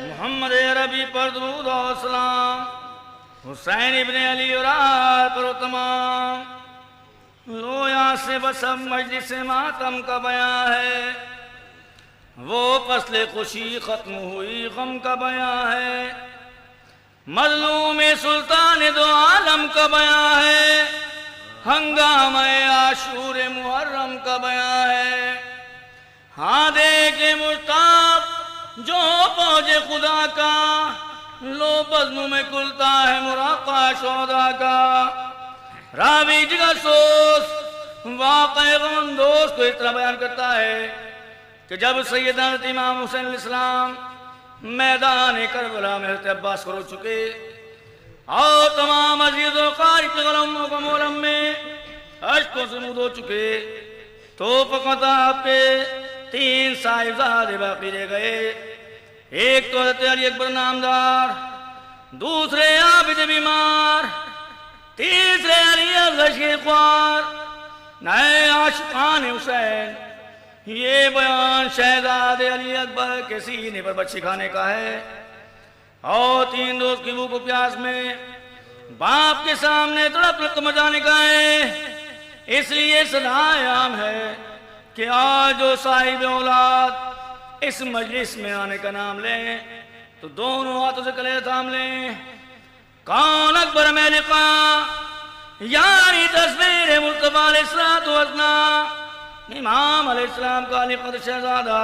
मोहम्मद अरबी पर दुरूद और सलाम, हुसैन इब्ने अली और आल पर तमाम लोया से बसम मजलिस मातम का बयां है, वो फसले खुशी खत्म हुई गम का बयां है, मजलूम सुल्तान दो आलम का बयां है, हंगामे आशूर मुहर्रम का बयां है। हाँ देखे मुश्ताक जो फौज खुदा का लो बज़्म में खुलता है मुराक़ा शोदा का। रावी जिगर सोस वाक़े गमंदोज़ को इस तरह बयान करता है कि जब सैयदना इमाम हुसैन अलैहिस्सलाम मैदान करबला में हज़रत अब्बास को रो चुके और तमाम अजीज़ों क़ारिब के ग़लमों को मोलम में अश्कों से मुँह धो चुके, तो फ़क़त पे 3 साहिबज़ादे बाकी रह गए। एक तो हज़रत अली अकबर नामदार, दूसरे आबिद बीमार, तीसरे अली असग़र ख्वार, नए आशिक़ान हुसैन। ये बयान शहज़ादे अली अकबर के सीने पर बच्ची खाने का है और 3 दोस्त की भूख प्यास में बाप के सामने तड़प मर जाने का है। इसलिए सदाए आम है कि आज जो साहिब औलाद इस मजलिस में आने का नाम लें तो दोनों हाथों से कले थाम लें। कौन अकबर में लिखा यानी तस्वीर मुस्तफा अलैहिस्सलातु वस्सलाम इमाम अलैहिस्सलाम का अली शहजादा।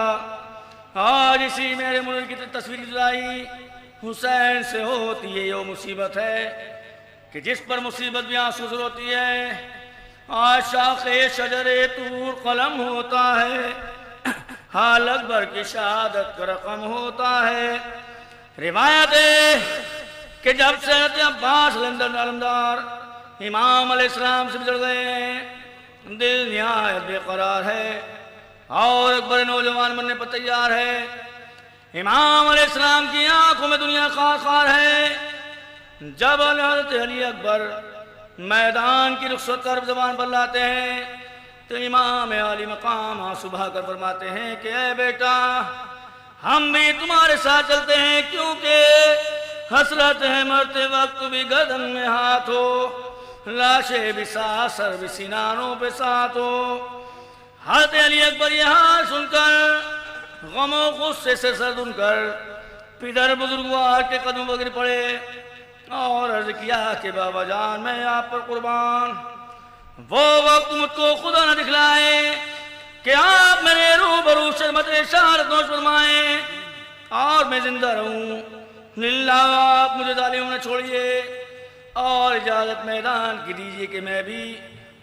आज इसी मेरे मुल्क की तस्वीर जुदाई हुसैन से होती है। ये मुसीबत है कि जिस पर मुसीबत भी आंसू से होती है। आज शाखे शजरे तूर कलम होता है, हाल अकबर की शहादत का रकम होता है। रिवायत है कि जब से हज़रत अब्बास अलमदार इमाम अलैहिस्सलाम से बिछड़ गए हैं, दिल निहायत बेकरार है और अकबर नौजवान बनने पर तैयार है। इमाम अलैहिस्सलाम की आंखों में दुनिया खार खार है। जब हज़रत अली अकबर मैदान की रुखसत कर ज़बान पर लाते हैं तो इमाम आली मकाम आंसू बहाकर फरमाते हैं कि ऐ बेटा, हम भी तुम्हारे साथ चलते हैं, क्योंकि हसरत है मरते वक्त भी गर्दन में हाथ हो, लाशे भी साथ सर भी सीनानों पे साथ हो। हज़रत अली अकबर यहाँ सुनकर गमो गुस्से से सर दुनकर पिदर बुजुर्गवार के कदम पर गिर पड़े और अर्ज किया कि बाबा जान मैं आप पर कुर्बान। वो वक्त मुझको खुदा न दिखलाए कि आप मेरे रूबरू शर्मत इशारत नोश फरमाएं और मैं जिंदा रहूं। लिल्लाह आप मुझे जालिम न छोड़िए और इजाजत मैदान की दीजिए कि मैं भी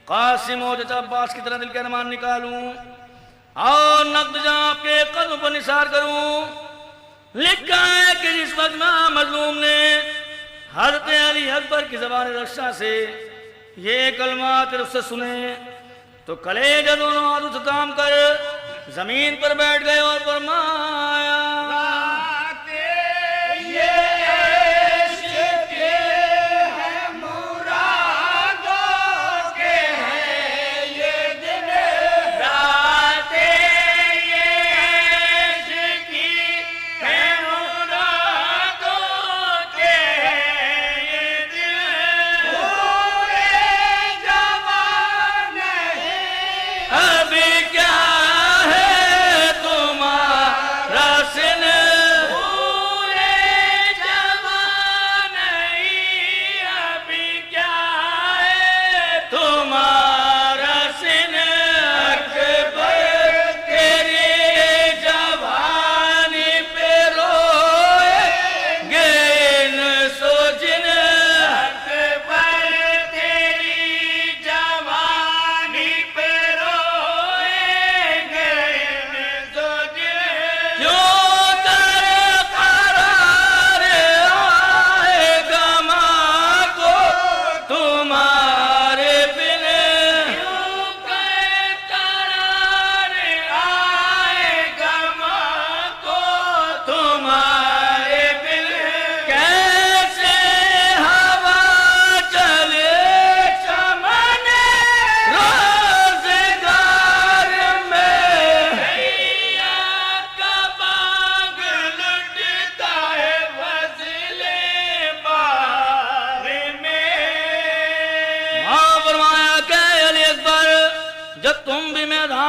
कासिम और चचा अब्बास की तरह दिल के अरमान निकालूं और नक़्द जां के कदम पर निसार करूं। लिखा है कि जिस वक्त मजलूम ने हज़रत अली अकबर की ज़बान रक्षा से ये कलमा तरफ से सुने तो कलेजा दोनों हाथों से थाम कर जमीन पर बैठ गए और फरमाया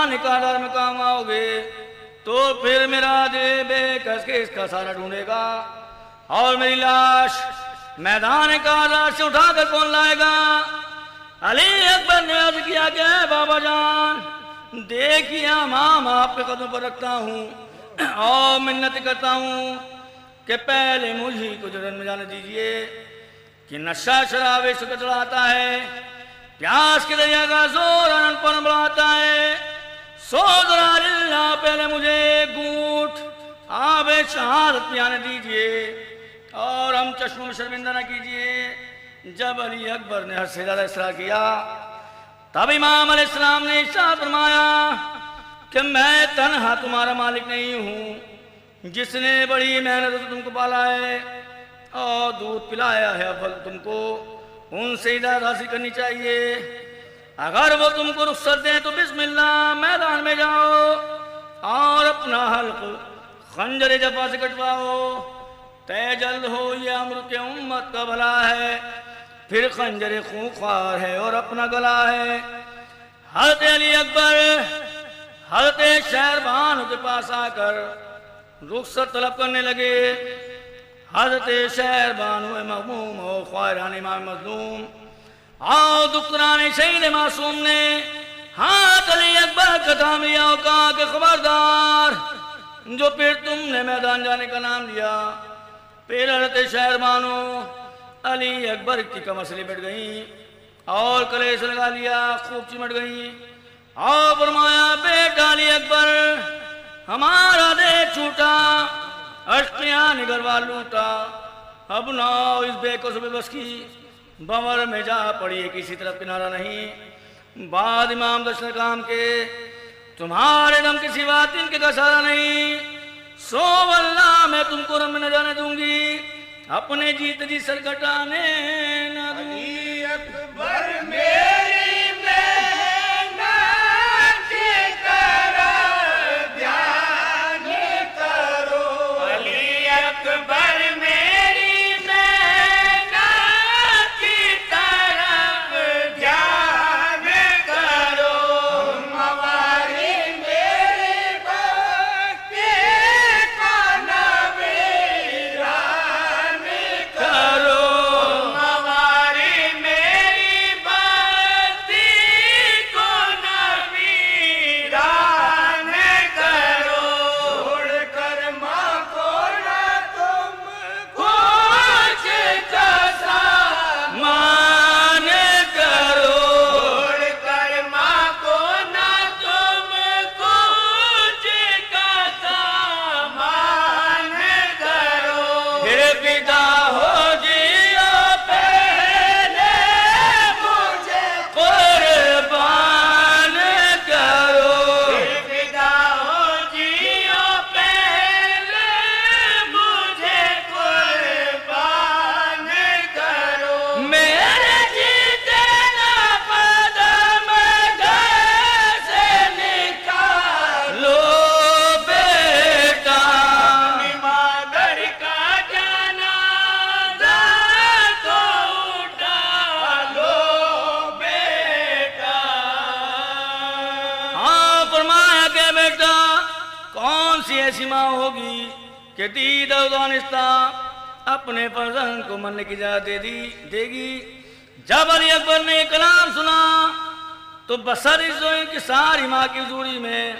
निकाल में काम आओगे तो फिर मेरा दिल बेकस के इसका सारा ढूंढेगा और मेरी लाश मैदान का लाश से उठाकर कौन लाएगा। अली अकबर ने अर्ज किया कि बाबा जान देखिए माम आपके कदम पर रखता हूँ और मिन्नत करता हूँ कि पहले मुझे को जन्म में जाने दीजिए कि नशा शराब सुख चढ़ाता है, प्यास के दरिया का जोर आनंद पर बढ़ाता है। सो जरा लिल्ला पहले मुझे घूंट आबे शहादत पियाने दीजिए और हम चश्मों में शर्मिंदा न कीजिए। जब अली अकबर ने हद से ज्यादा इसरार किया तब इमाम अलैहिस्सलाम ने इरशाद फरमाया कि मैं तन्हा तुम्हारा मालिक नहीं हूँ, जिसने बड़ी मेहनत से तुमको पाला है और दूध पिलाया है, अव्वल तुमको उनसे इजाज़त हासिल करनी चाहिए। अगर वो तुमको रुखसत दें तो बिस्मिल्लाह मैदान में जाओ और अपना हल्क खंजर जफा से कटवाओ। तय जल्द हो ये अम्र के उम्मत का भला है, फिर खंजर खूंखार है और अपना गला है। हज़रत अली अकबर हज़रत शहरबान के पास आकर रुखसत तलब करने लगे। हज़रत शहरबान हुए मग़मूम और ख्वाहिरान इमाम मज़लूम और दुखराने शहीद मासूम ने हाथ अली अकबर का थाम लिया और कहा कि खबरदार, जो फिर तुमने मैदान जाने का नाम लिया। फिर हज़रत शहरबानो अली अकबर की कमर से लिपट गई और कलेश लगा लिया, खूब चिमट गई और फरमाया, बेटा अली अकबर, हमारा देश छूटा, अश्कियाँ निगरवा लूटा, अब ना इस बेकस बेबस की बंवर में जा पड़ी, किसी तरफ किनारा नहीं। बाद इमाम दशर काम के तुम्हारे दम के सिवा तिनके का सहारा नहीं। सो अल्लाह मैं तुमको रम न जाने दूंगी, अपने जीत जी सर कटाने न दूंगी। अकबर मेरी मेहनत की तरफ ध्यान करो, अली अकबर मेरी मेहनत की तरफ ध्यान करो। हमारी मेरी भक्ति को नवीरान करो, हमारी मेरी भक्ति को नवीरान करो। छोड़कर माँ को ना तुम कुछ कसा मान करो, छोड़कर माँ को ना तुम कुछ कसा मान करो। फिर पिता हो जियो पहले मुझे कुर्बान करो। विदा हो जियो पहले मुझे कुर्बान करो। मेरे जीते ना कदम घर से निकालो बेटा, मादर का जनाजा तो उठा लो बेटा। हाँ फरमाया के बेटा, कौन सी ऐसी माँ होगी कि दीद और दानिस्ता अपने फर्जंद को मरने की इजाजत देगी। जब अली अकबर ने ये कलाम सुना तो बसर जोई की सारी माँ की हजूरी में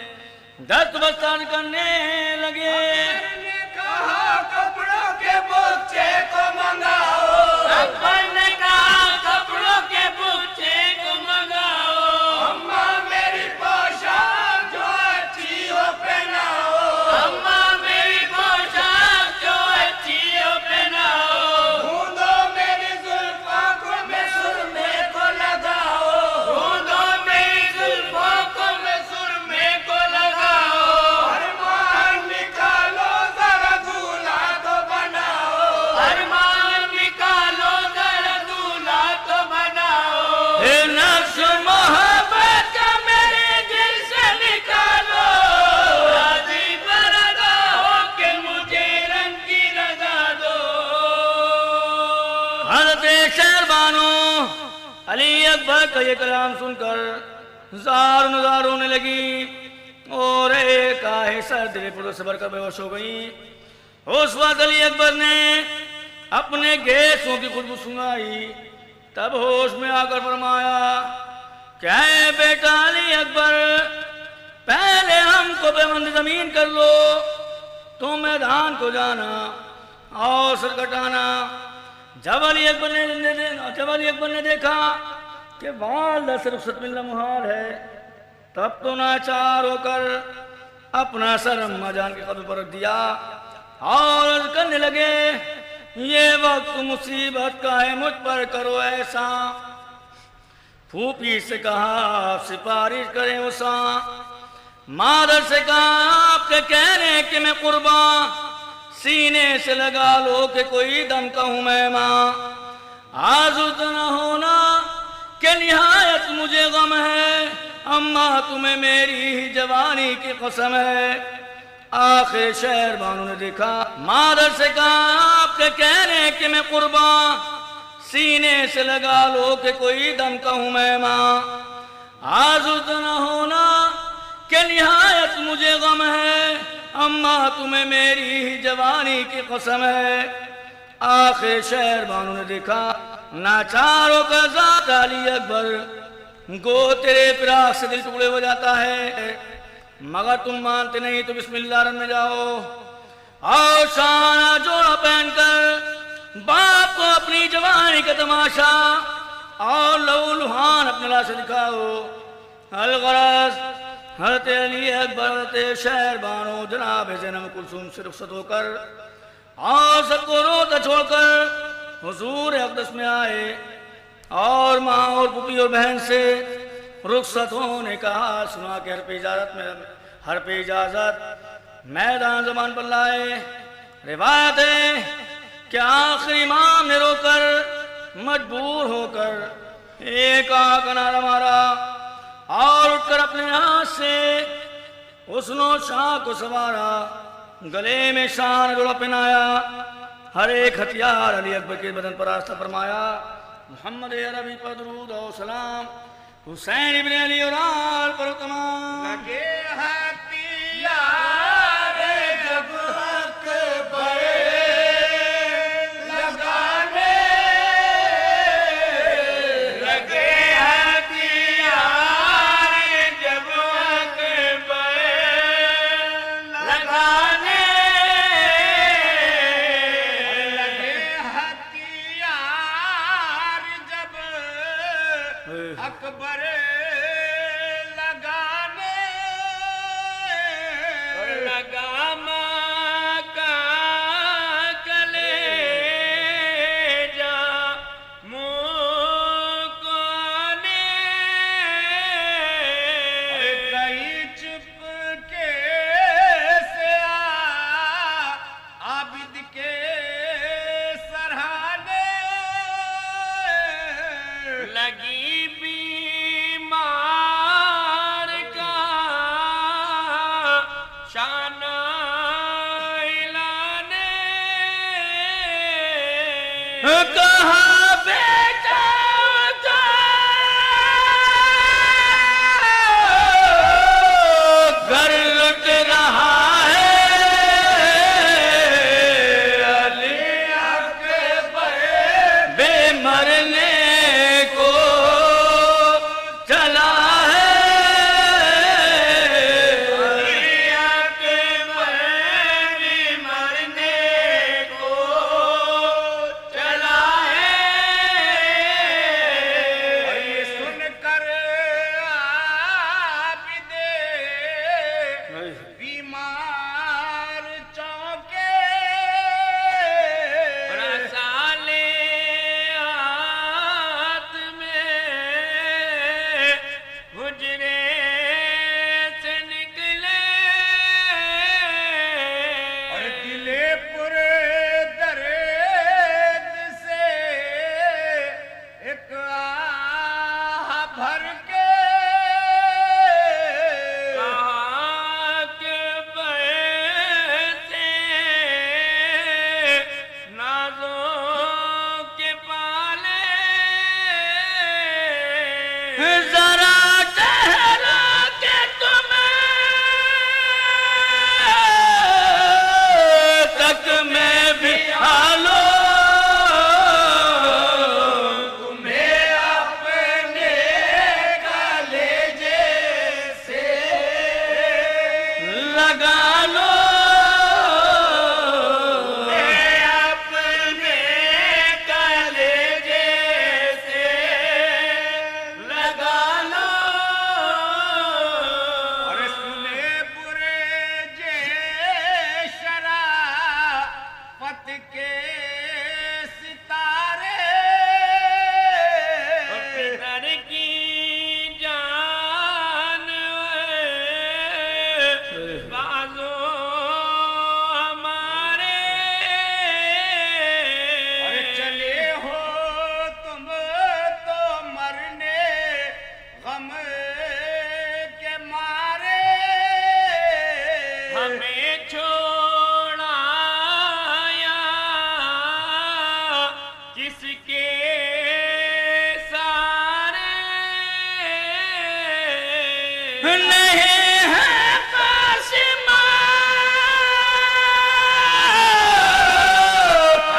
दस्त बस्तर करने लगे। ने कहा कपड़ों के बुच्चे को मंगाओ, अकबर ने कहा कपड़ों के बुच्चे को मंगाओ। अम्मा मेरी पोशाक जो अच्छी हो पहनाओ, अम्मा मेरी पोशाक जो अच्छी हो पहनाओ। बूंदो मेरी जुल्फों को मैं सुरमे को लगाओ, बूंदो मेरी जुल्फों को मैं सुरमे को लगाओ। अरमान निकालो जरा दूल्हा तो बनाओ, अरमान निकालो जरा दूल्हा तो बनाओ। हे नफ्स मोहब्बत का मेरे दिल से निकालो, राजी बरदा हो के मुझे रंगी लगा दो। हज़रत शहरबानो अली अकबर का ये कलाम सुनकर जार नजार रोने लगी और एक आहे सर दिल पुरुष भर कर बेहोश हो गई। उस वक्त अली अकबर ने अपने गैसों की खुशबू सुंघाई, तब होश में आकर फरमाया, क्या है बेटा अली अकबर, पहले हमको बेबंद जमीन कर लो, तो मैदान को जाना और सर कटाना। जब अली अकबर ने देखा कि वाल से रुखसत मिलना मुहाल है, तब तो नाचार होकर अपना सर अम्मा जान के कब्र पर रख दिया और अर्ज करने लगे, ये वक्त मुसीबत का है, मुझ पर करो ऐसा। फूफी से कहा सिफारिश करें उसा, मादर से कहा आपके कह रहे कि मैं कुर्बान, सीने से लगा लो कि कोई दम कहूं मैं मां। आज़ू तो न होना कि निहायत मुझे गम है, अम्मा तुम्हें मेरी ही जवानी की कसम है। आखिर शहर बानों ने देखा, मादर से कहा आपके कह रहे कि मैं कुर्बान, सीने से लगा लो कि कोई दम कहूं मैं मां। आज़ू तो न होना कि निहायत मुझे गम है, अम्मा तुम्हें मेरी ही जवानी की कसम है। आखिर शहर बानों ने देखा, नाचारों का ज़ात अली अकबर, गो तेरे फिराक से दिल टुकड़े हो जाता है, मगर तुम मानते नहीं तो बिस्मिल्लाह में जाओ और शाना जोड़ा पहनकर बाप को अपनी जवानी का तमाशा और लहूलुहान अपने लाश दिखाओ। अलगरज हज़रत अली अकबर, हज़रत शहर बानो जनाब ज़ैनब कुलसूम से रुखसत होकर और सबको रोता छोड़कर हुजूर अक़दस में आए और माँ और पुपी और बहन से रुखसत होने कहा। सुना के हर पे इजाजत मैदान ज़बान पर लाए। रिवायत है कि आखिरी इमाम ने रोकर मजबूर होकर एक आंख का नारा मारा और उठकर अपने हाथ से उसनो शाह को संवारा, गले में शान जोड़ा पहनाया, हर एक हथियार अली अकबर के बदन पर आस्था फरमाया। मोहम्मद अरबी पर दुरूद और सलाम, हुसैन इब्न अली और आल पर तमाम। लगे हथियार जब अकबर लगाने, लगे हथियार जब अकबर लगाने, लगे हथियार जब अकबर लगाने, लगामा का कलेजा मुँह को आने, कहीं चुप के से आबिद के सराहने, लगी बीमार का शाना हिलाने, कहा बेटा घर लुट रहा है, अली अकबर बेमरने को चला है। अली अकबर मरने को चला है। और ये सुनकर आबिदे बीमार चौंके, रसाले हाथ में हुजरे से निकले, और दिले पुरे दर्द से एक आह भर के कहा के बैठे नाज़ों के पाले, जरा ठहरा के तुम्हें तक मैं भी हालो, तुम्हें अपने कलेजे से लगा लो। तुम्हें बाजो हमारे अरे चले हो तुम तो मरने गम के मारे हमें छोड़ाया किसके सारे नहीं है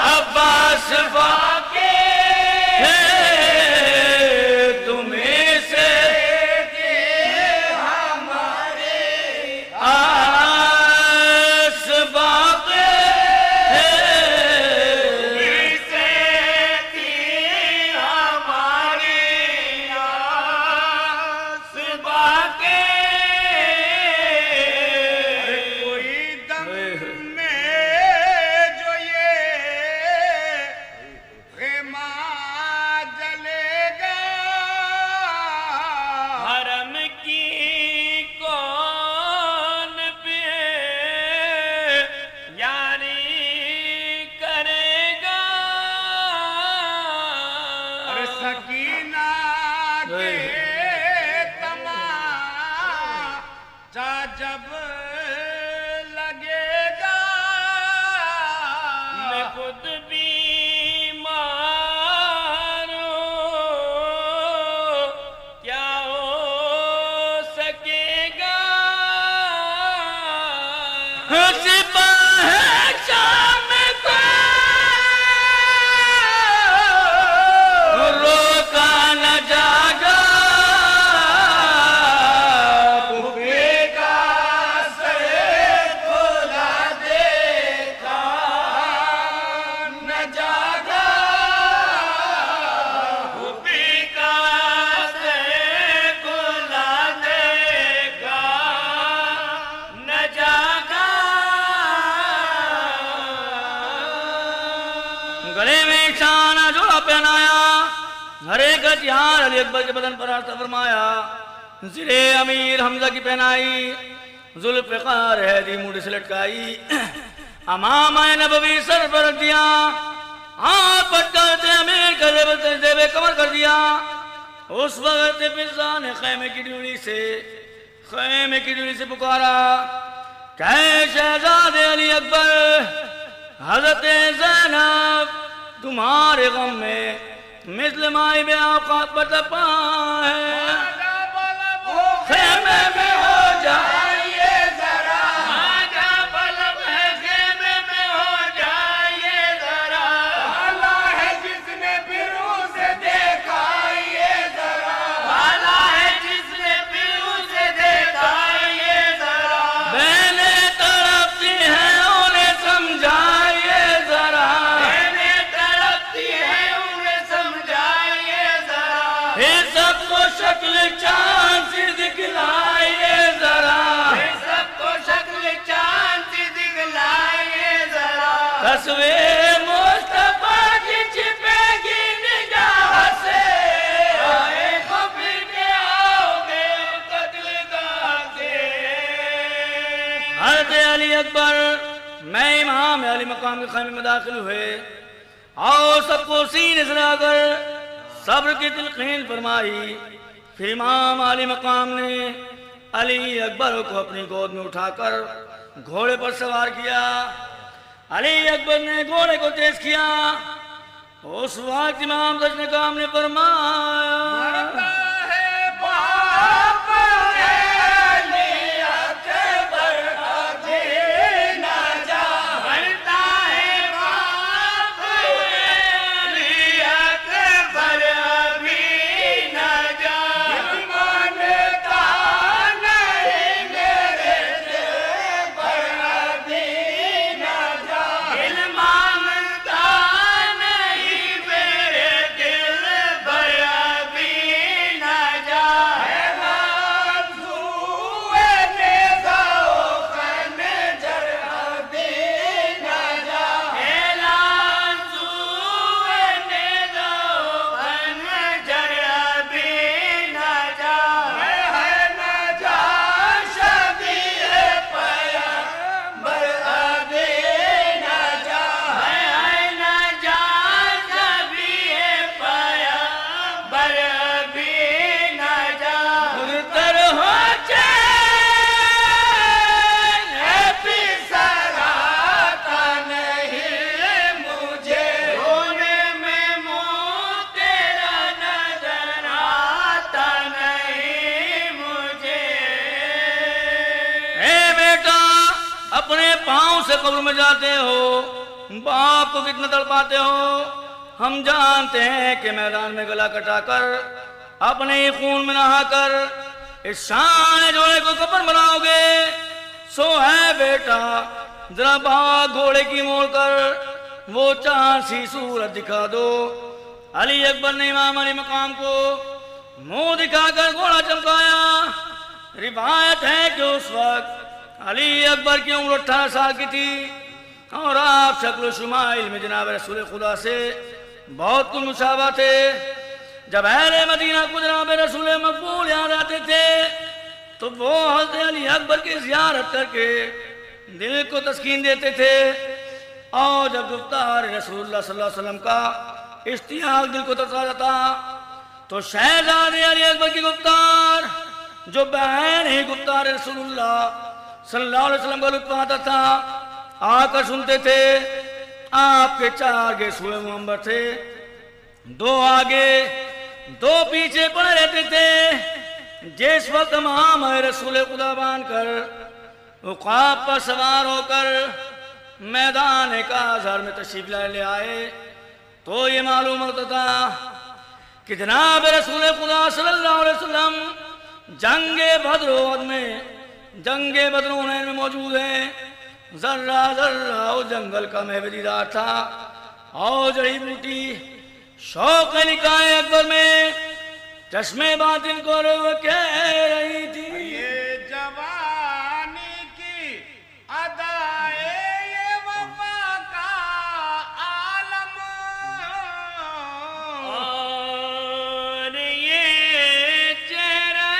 अब्बास बाके तुम्हें से हमारे आस बाके से थी हमारी आस बाके कोई दम में जो ये खेमा जलेगा हरम की कौन पे यारी करेगा अरे सकीना के तमाचा जब लगेगा मैं खुद बीमार हूँ, क्या हो सकेगा सिपाही शाम को रोका न जागा बेगा से खुदा देखा न जागा भूपिका से खुला देगा न जागा गले में शाना जोड़ा पहनाया, हरे हथियार अली अकबर के बदन पर अर्थ फरमाया। सिरे अमीर हमजा की पहनाई, जुल्फ़िकार हैदी मुड़ी से लटकाई, अमाम नबवी सर पर रख दिया, हाथ पटकर अमीर का जेबे कमर कर दिया। उस वक्त फिजा ने खैमे की ड्यूटी से पुकारा, कहे शहजादे अली अकबर, हजरत ज़ैनब तुम्हारे गम में मिस्ल माई बे औकात बतपा है, खेमे में हो जाइए जरा, आजा बलब है खेमे में हो जाइए जरा, भाला है जिसने बिरू से देखा ये जरा, भाला है जिसने फिर उसे देखा ये जरा, बहने तड़पती हैं उन्हें समझाइए जरा, मैंने तड़पती है उन्हें समझाइए जरा, हे सबको शक्ल चांद सी दिखलाइए जरा, सबको शक्ल चांद सी दिखलाइए जरा, तस्वीर मुस्तफा की छिपेगी निगाह से, आए को फिर के आओगे कत्लगाह से। हज़रत अली अकबर मैं इमाम अली मकाम के खाने में दाखिल हुए और सबको सीने से लाकर सब्र की तिलकीन फरमाई। फिर इमाम अली मकाम ने अली अकबर को अपनी गोद में उठाकर घोड़े पर सवार किया। अली अकबर ने घोड़े को तेज किया। उस वक्त इमाम दशनकाम ने फरमाया, है बाप है अली अकबर अभी न जा, बनता है बाप अली अकबर अभी न जा, मानता नहीं मेरे दिल पर अभी न जा, दिल मानता नहीं मेरे दिल भर अभी अपने पांव से कब्र में जाते हो, बाप को कितना तड़पाते हो। हम जानते हैं कि मैदान में गला कटाकर अपने ही खून में नहाकर इस शान जोड़े को कब्र बनाओगे। सो है बेटा, जरा भाग घोड़े की मोड़ कर वो चांद सी सूरत दिखा दो। अली अकबर ने इमाम अली मकाम को मुंह दिखाकर घोड़ा चमकाया। रिवायत है कि उस वक्त अली अकबर की उम्र 18 साल की थी और आप शक्ल शुमाइल में जनाब रसूल खुदा से बहुत कुछ मुशाबा थे। जब अहले मदीना को जनाब रसूल मकबूल याद आते थे तो वो हज़रत अली अकबर की ज़ियारत करके दिल को तस्कीन देते थे। और जब गुफ्तार रसूलुल्लाह सल्लल्लाहु अलैहि वसल्लम का इश्तियाक दिल को तरसा जाता तो शहजादे अली अकबर की गुफ्तार जो बहन ही गुफ्तार रसूलुल्लाह सल्लल्लाहु अलैहि वसल्लम का लुत्फ आता था, आकर सुनते थे। आपके 4 गेसूए मुहम्मद थे, 2 आगे 2 पीछे पड़े रहते थे। जिस वक्त हम रसूल खुदा बान कर उक़ाब पर सवार होकर मैदान काज़र में तशरीफ ले आए तो ये मालूम होता था कि जनाब रसूल खुदा सल्लल्लाहु अलैहि वसल्लम जंगे बद्र में मौजूद हैं। जर्रा जर्रा उस जंगल का महवीदार था और जड़ी बूटी शौक निकाय अकबर में चश्मे बातिन को कह रही थी। ये जवानी की अदाए ये वफा का आलम और ये चेहरे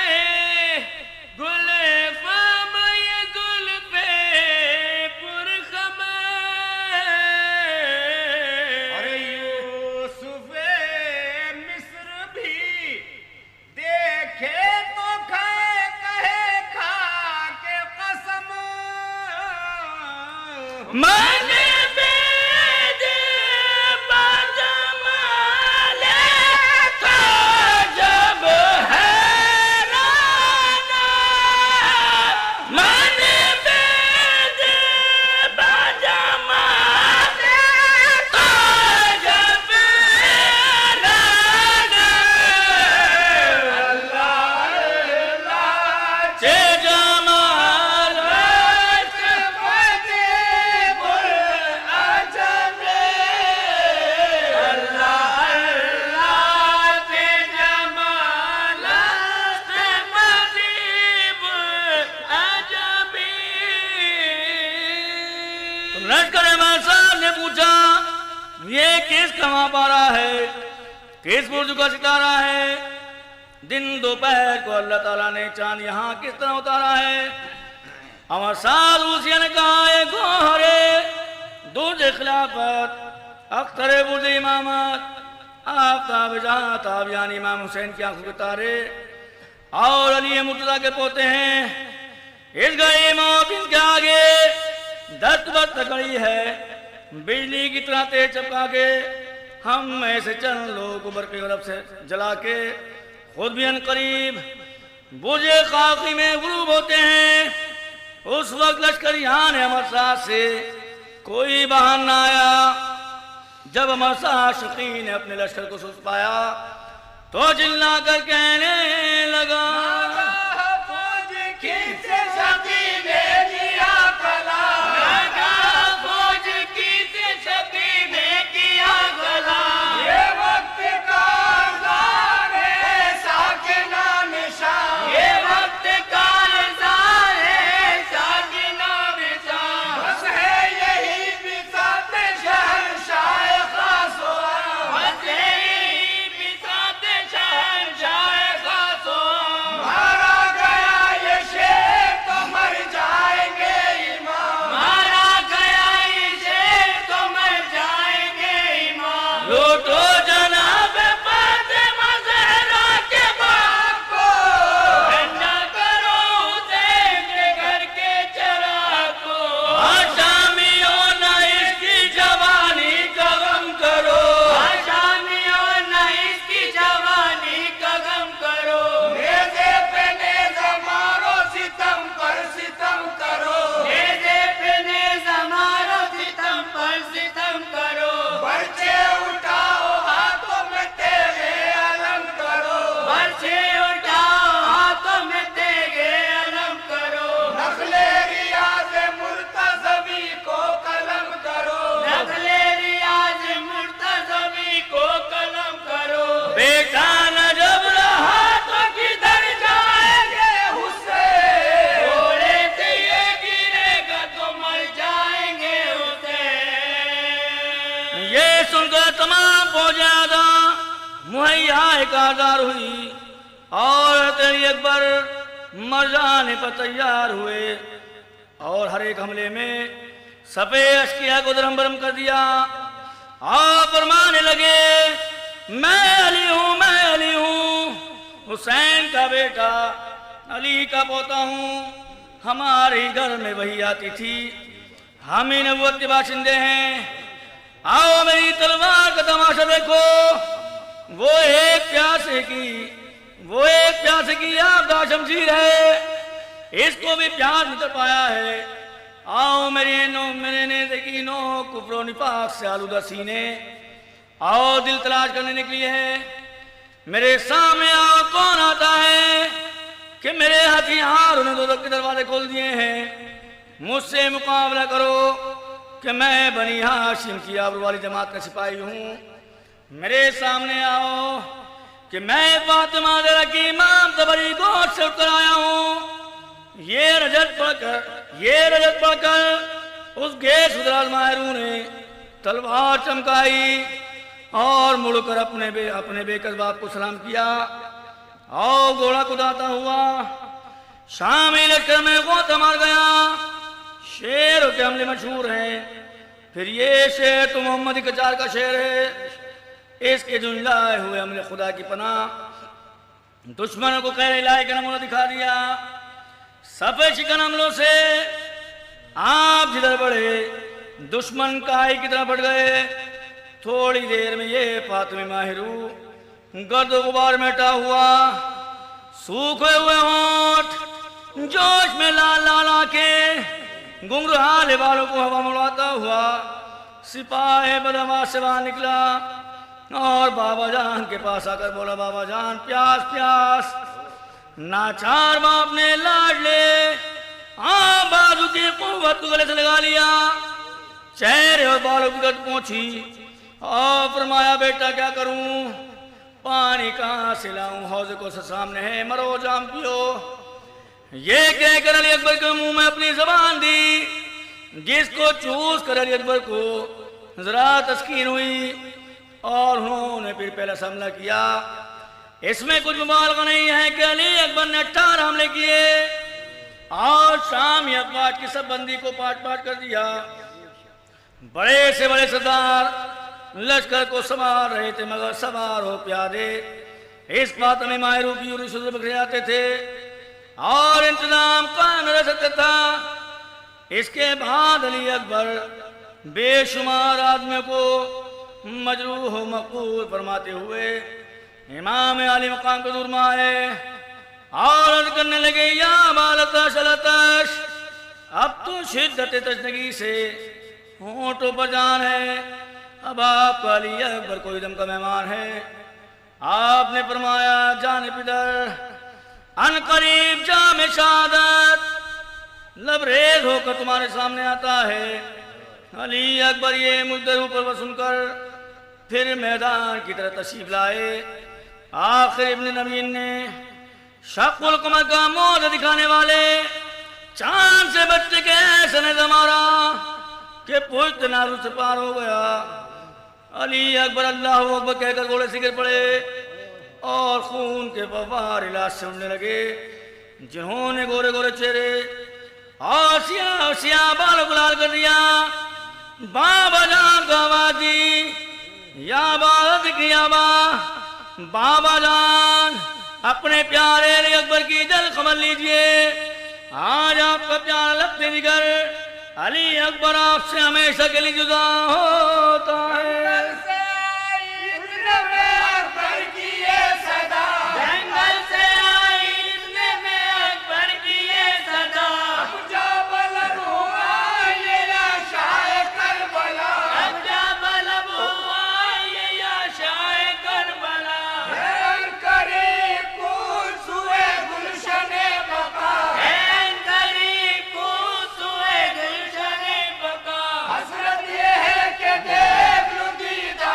गुले फ़म ये जुल्फ़े पुरख़म। अरे यूसुफ़े मिस्र भी देखे तो खाए कहे खा के कसम। मैंने बेदे बजमाले था जब हैराना। मैंने बेदे बजमाले था जब हैराना। चे जमाल लश्कर इमाम साहब ने पूछा, ये किस कहाँ पारा है, किस बुर्ज का सितारा है। दिन दोपहर को अल्लाह ताला ने चांद यहाँ किस तरह उतारा है। अमर साहब उसी ने कहा, गोहरे दूज खिलाफत अख्तर बुर्ज इमामत आफ्ताब जहाँ ताब यानी इमाम हुसैन की आंखों के तारे और अली मुर्तज़ा के पोते हैं। इस गई मौत इनके आगे दस्त बस्त खड़ी है, बिजली की तरह तेज चमका के हम में से चंद लोग को बरक़े गज़ब से जला के खुद भी अनकरीब बुर्जे खाकी में गुरूब होते हैं। उस वक्त लश्करियान अमर साहब से कोई बहाना आया। जब अमर साहब शकी ने अपने लश्कर को सुस्त पाया तो चिल्ला कर कहने लगा, फौज खींचे शकी ने दिया कला। फौज की शकी ने किया गला। ये वक्त का अज़ान है साकिना निशान। ये वक्त का अज़ान है साकिना निशान। बस है यही बिसात शहंशाह खासो आम। बस यही बिसात शहंशाह खासो आम। पहुंचा था मुहैया एक आजार हुई और तेरी अकबर मर जाने पर तैयार हुए और हर एक हमले में सफे अश्किया को धर्म भरम कर दिया और फरमाने लगे मैं अली हूँ हुसैन का बेटा अली का पोता हूँ। हमारे घर में वही आती थी, हम ही नबूवत के बाशिंदे हैं। आओ मेरी तलवार का तमाशा देखो, वो एक प्यासे की आपदा शमशीर है, इसको भी प्यार नहीं कर पाया है। आओ मेरे नेज़े की नो कुफ्र निफाक से आलूदा सीने, आओ दिल तलाश करने निकली है। मेरे सामने आओ, कौन आता है कि मेरे हथियार उन्हें दोज़ख के दरवाजे खोल दिए हैं। मुझसे मुकाबला करो कि मैं बनी हाशिम की आबरू वाली जमात का सिपाही हूँ। मेरे सामने आओ कि मैं फातिमा ज़हरा की इमाम तबरी गोद से उठकर आया हूँ। ये रजत पढ़कर उस गैस उदराज माहरू ने तलवार चमकाई और मुड़कर अपने बेकस बाप को सलाम किया और घोड़ा कुदाता हुआ शामी लश्कर में गोता मार गया। शेरों के हमले मशहूर हैं, फिर ये शेर तो मोहम्मद कचार का शेर है। इसके जुंलाए हुए हमले खुदा की पनाह दुश्मनों को खैर इलाही का नमूना दिखा दिया। सफे शिकन हमलों से आप जिधर बढ़े दुश्मन काई की तरह बढ़ गए। थोड़ी देर में ये फातिमा माहिरू गर्द गुबार में टा हुआ, सूखे हुए होंठ जोश में लाल लाल आंखें गुंगराले बालों को हवा में उड़ाता हुआ सिपाही बदमाश से बाहर निकला और बाबा जान के पास आकर बोला, बाबा जान प्यास प्यास। नाचार बाप ने लाडले बाजू की कुव्वत को गले से लगा लिया, चेहरे और बालों की गर्द पहुंची और फरमाया बेटा क्या करूं, पानी कहां से लाऊं, हौज को सामने है, मरो जाम पियो। ये कहकर अली अकबर के मुंह में अपनी जबान दी, जिसको चूस कर अली अकबर को जरा तस्कीन हुई और उन्होंने फिर पहला हमला किया। इसमें कुछ मुबालगा नहीं है कि अली अकबर ने 18 हमले किए और शामी अफवाज की सब बंदी को पाट पाट कर दिया। बड़े से बड़े सरदार लश्कर को संभाल रहे थे, मगर सवार हो प्यादे इस बात में माहरू की उर्स बिखरे जाते थे और इंतजाम कायम रह सकता था। इसके बाद अली अकबर बेशुमार आदमियों को मजरूह मकबूल फरमाते हुए इमाम आली मकाम को दूर में आए और अर्ज करने लगे, या बालतश अलतश, अब तो शिद्दत तशनगी से होंठों पर जान है, अब आपका अली अकबर कोई दम का मेहमान है। आपने फरमाया, जाने पिदर अन करीब जाम शहादत लबरेज होकर तुम्हारे सामने आता है। अली अकबर ये मुद्दर ऊपर सुनकर फिर मैदान की तरफ तशरीफ लाए। आखिर इब्न नबीन ने शकुल कमर का मौत दिखाने वाले चांद से बच्चे के ऐसे ने मारा कि पुष्ट नारू से पार हो गया। अली अकबर अल्लाह अकबर कहकर घोड़े से गिर पड़े और खून के फव्वार इलाज से उड़ने लगे, जिन्होंने गोरे गोरे चेहरे और सिया बाल गुलाल कर दिया। बाबा जान को आवाज दी, या बात किया बाबा जान, अपने प्यारे अली अकबर की जल खबर लीजिए। आज आपका प्यार लगते जिगर अली अकबर आपसे हमेशा के लिए जुदा होता है। जंगल से आई इतने में अकबर की ये सदा, अब जा बलब हुआ ये आशाए करबला, अब जा बलब हुआ ये आशाए करबला। है करीब कूद हुए गुलशने बका, है करीब कूद हुए गुलशने बका। हसरत ये है कि देख लूं दीदार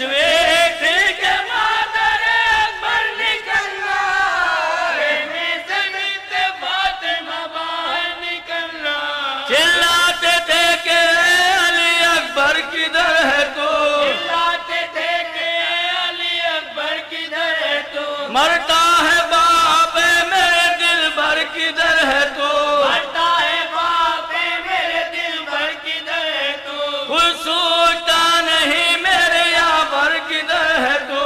दशवें के मादर अकबर निकलना, फातिमा बाहर निकलना, चिल्लाते थे कि अली अकबर किधर है तू, चिल्लाते थे कि अली अकबर किधर है तू, मरता है बाप मेरे दिल भर किधर है तू, मरता है बाप मेरे दिल भर किधर है तू, कुछ सोचता नहीं मेरे यावर किधर है तू,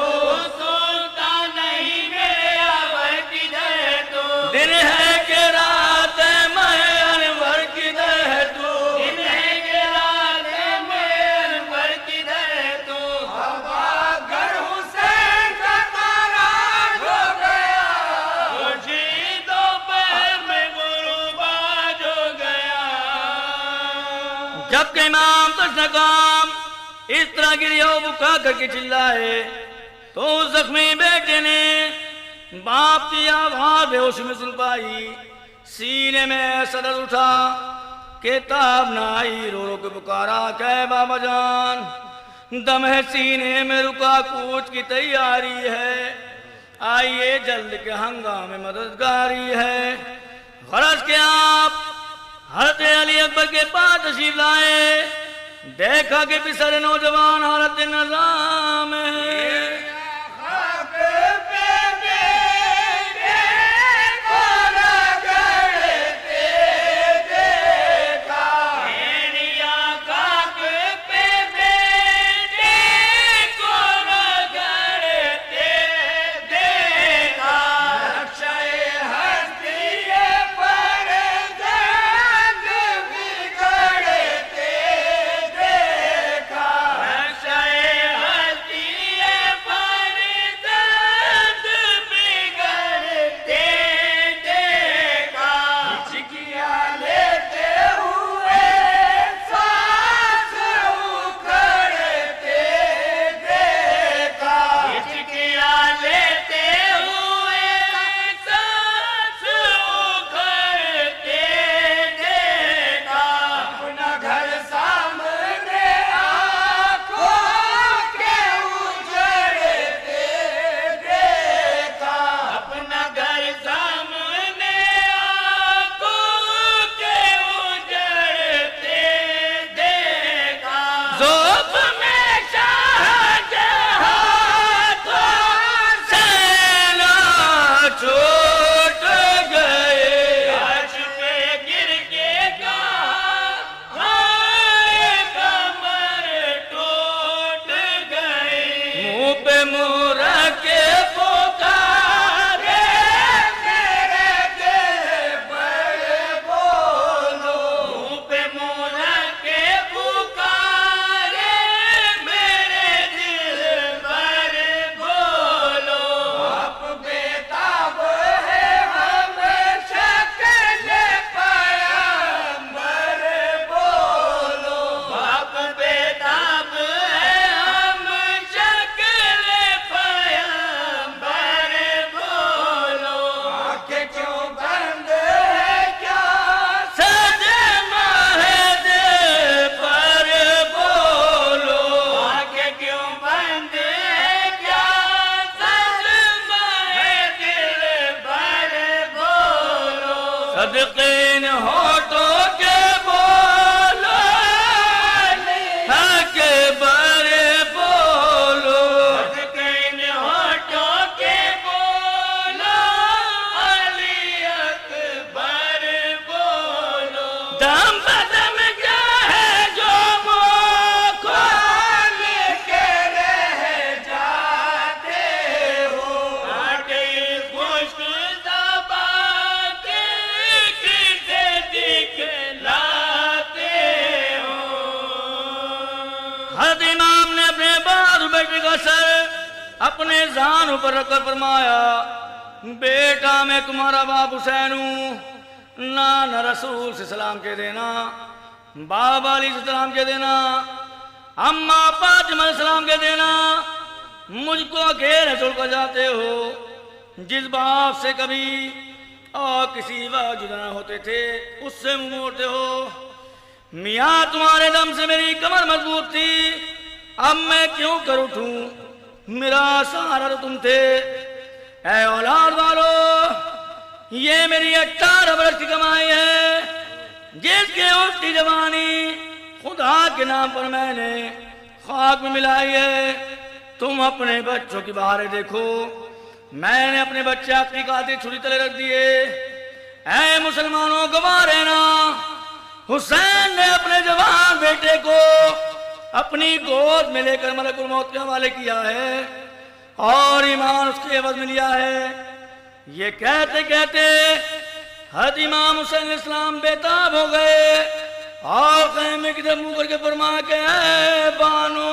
सोचता नहीं मेरे यावर किधर है तू, दिन है कि रात है मैं अनवर किधर है तू, दिन है कि रात है मैं अनवर किधर है तू, अगर हुसैन का तारा हो गया, तुझे दोपहर में गुरुबाज हो गया। जब के इमाम तशनकाम इस तरह गिरियो बुका करके चिल्लाए तो उस जख्मी बेटे ने बाप की आवाज बेहोश में सुन पाई, सीने में सदर उठा किताब ना आई, रो रो के पुकारा कै बाबा जान, दम है सीने में रुका कूच की तैयारी है, आइए जल्द के हंगामे मददगारी है। गरज के आप हजरत अली अकबर के पास तशरीफ लाए, देखा कि पिसर नौजवान हालत नज़ाम है, खाक पे बेटे को रगड़ते देखा, भेड़िया काक पे बेटे को रगड़ते देखा, नक्शे हस्तिये पर जंग बिगड़ते देखा, नक्शे हस्तिये पर दर्द बिगड़ते देखा, चिकिया लेते हुए सांस उखड़ते देखा, हिचकिया लेते हुए सांस उखड़ते देखा, अपना घर सामने आंखों के उजड़ते देखा, अपना घर सामने आंखों के उजड़ते देखा, ज़ोफ़ में शाहजहां को सेना छूट गए, गाछ पे गिर के कहा हाय कमर टूट गई, मुंह पे मुंह रख के पुकारे मेरे दिल पर बोलो, मुंह पे मुंह रख के पुकारे मेरे दिल पर बोलो, आप बेताब है हम शक्ल पयंबर बोलो, बाप बेताब है हम शक्ल पयंबर बोलो, आंखें क्यों बंद है क्या सदमा है दिल पर बोलो, आंखें क्यों बंद है क्या सदमा है दिल पर बोलो, सदकीन होठों के बोलो, हक बरे बोलो, सदकीन होठों के बोलो, अली अकबर बोलो, दम बदम क्या है जो मोखो के रह जाते हो, आटे खुश्क दबा के किसे दिखलाते हो, हज़रत इमाम ने अपने बाजू बेटे का सर अपने जान पर रखकर फरमाया, बेटा मैं तुम्हारा बाप हुसैन हूँ, नाना रसूल से सलाम कह देना, बाबा अली से सलाम कह देना, अम्मा फातिमा से सलाम कह देना, मुझको अकेले छोड़कर जाते हो, जिस बाप से कभी और किसी वक्त जुदा ना होते थे उससे मुंह मोड़ते हो। मियाँ तुम्हारे दम से मेरी कमर मजबूत थी, अब मैं क्यों कर उठूं, मेरा सहारा तो तुम थे। ऐ औलाद वालों, ये मेरी 18 वर्ष की कमाई है, जिसके उठती जवानी खुदा के नाम पर मैंने खाक में मिलाई है। तुम अपने बच्चों की बहारें देखो, मैंने अपने बच्चे आखिरी खातिर छुरी तले रख दिए। ऐ मुसलमानों, गवाह रहना, हुसैन ने अपने जवान बेटे को अपनी गोद में लेकर मलकुल मौत के हवाले किया है और ईमान उसके एवज में लिया है। ये कहते कहते हज़रत इमाम हुसैन इस्लाम बेताब हो गए और ख़ैमे की तरफ मुंह करके फरमा के, ऐ बानो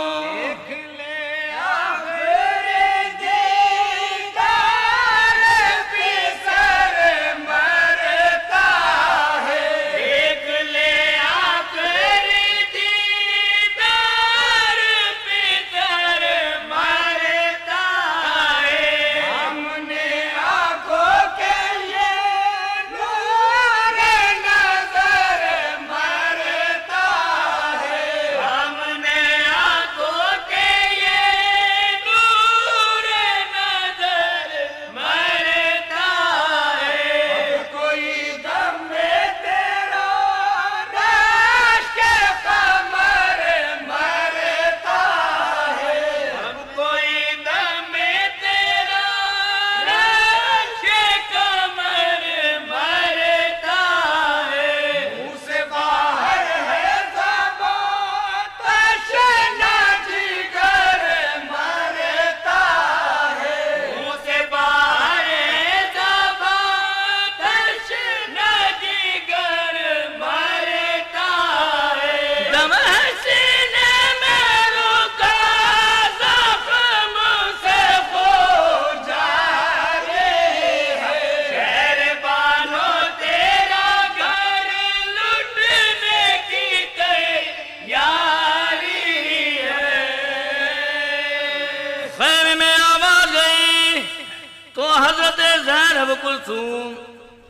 कुलसूम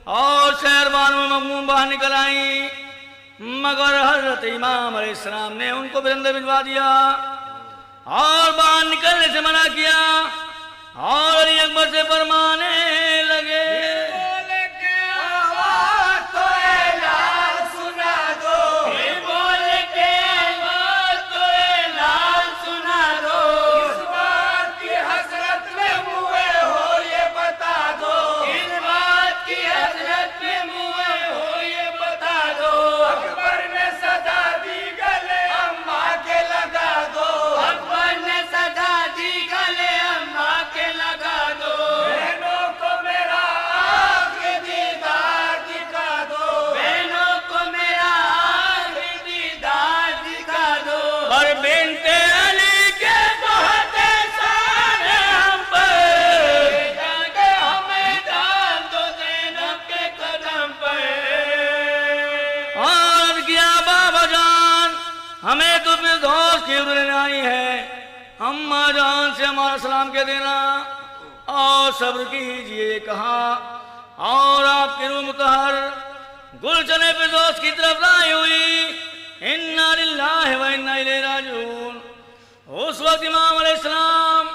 और शहरबान में मखमूम बाहर निकल आई, मगर हजरत इमाम अलैहिस्सलाम ने उनको भी अंदर भिजवा दिया और बाहर निकलने से मना किया और अली अकबर से फरमाने लगे, हमें तो अपने दोस्त की लेने आई है, अम्मा जान से हमारा सलाम कह देना और सब्र कीजिए कहा और आपके रूह मुतहर गुलशने पे दोस्त की तरफ लाई हुई। इन्ना लिल्लाहि व इन्ना इलैहि राजिऊन। उस वक्त इमाम अलैहिस्सलाम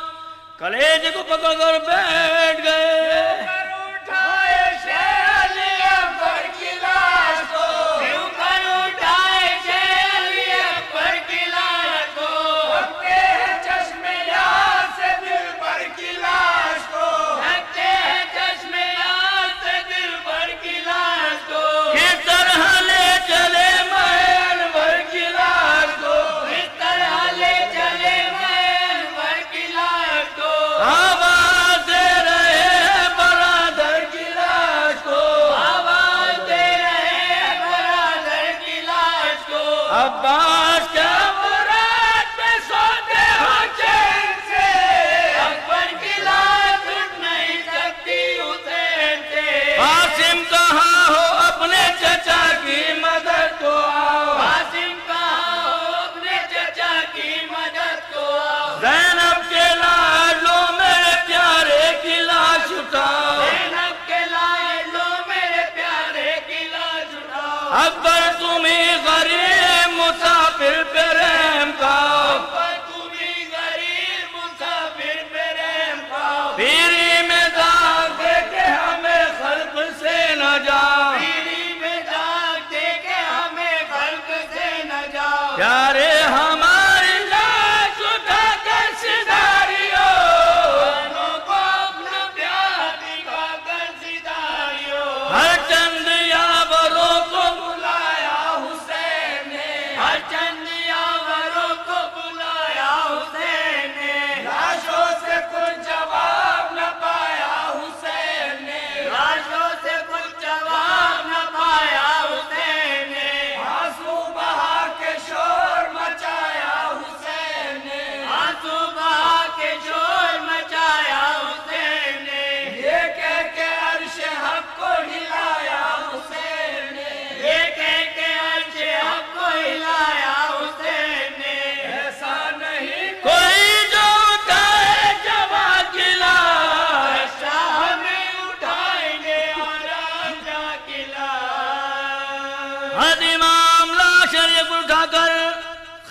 कलेजे को पकड़कर बैठ गए। आवाज़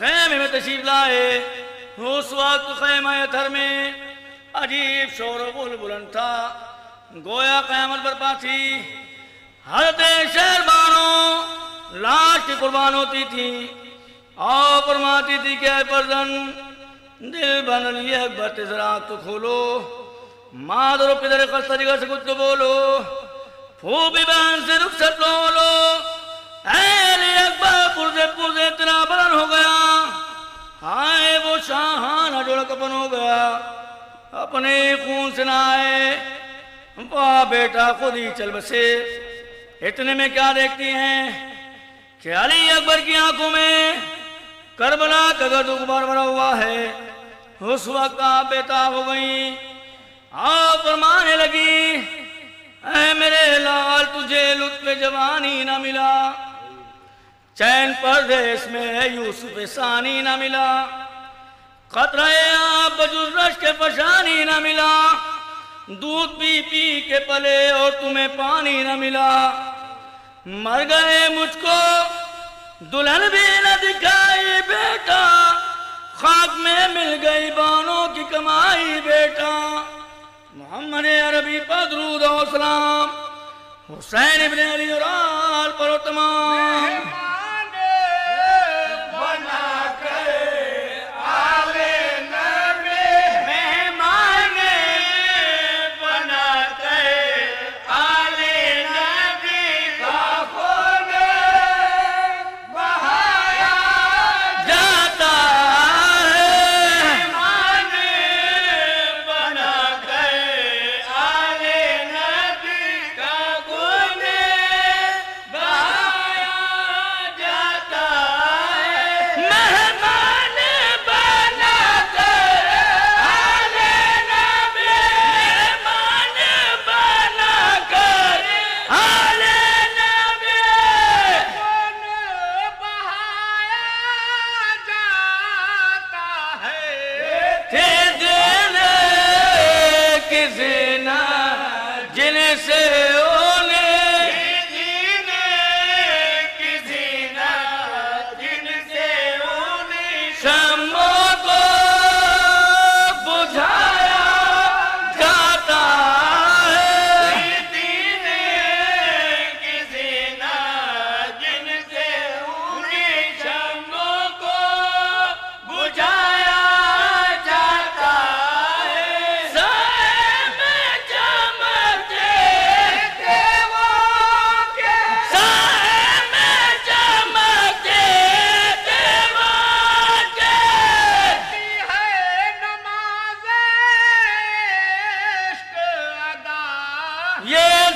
खैमे में तशरीफ लाए। उस वक्त खैमा अतर में अजीब शोर गुल बुलंद था, गोया क़यामत बर्पा थी। हज़रत शहरबानो लाश की कुर्बान होती थी और फरमाती थी कि परदन दिल बन लिए अकबर तेरा तो खोलो, मादरो पिदर कस तरीका से कुछ तो बोलो, फूबी बहन से रुखसत लो। अकबर पुरजे पुरजे इतना बलन हो गया, हाय वो शाहाना जोड़ा कपन हो गया, अपने खून से नहाए, वाह बेटा खुद ही चल बसे। इतने में क्या देखती हैं कि अली अकबर की आंखों में करबला का गर्द गुबार भरा हुआ है। उस वक्त आप बेताब हो गई और फरमाने लगी, ऐ मेरे लाल तुझे लुत्फ़ जवानी ना मिला, चैन परदेस में यूसुफ सानी ना मिला, खतरे आप बजुज रश के पशानी ना मिला, दूध पी पी के पले और तुम्हें पानी न मिला। मर गए मुझको दुल्हन भी न दिखाई बेटा, खाक में मिल गई बानों की कमाई बेटा। मोहम्मद अरबी पर दुरूद और सलाम, हुसैन इब्न अली और आल पर तमाम। ये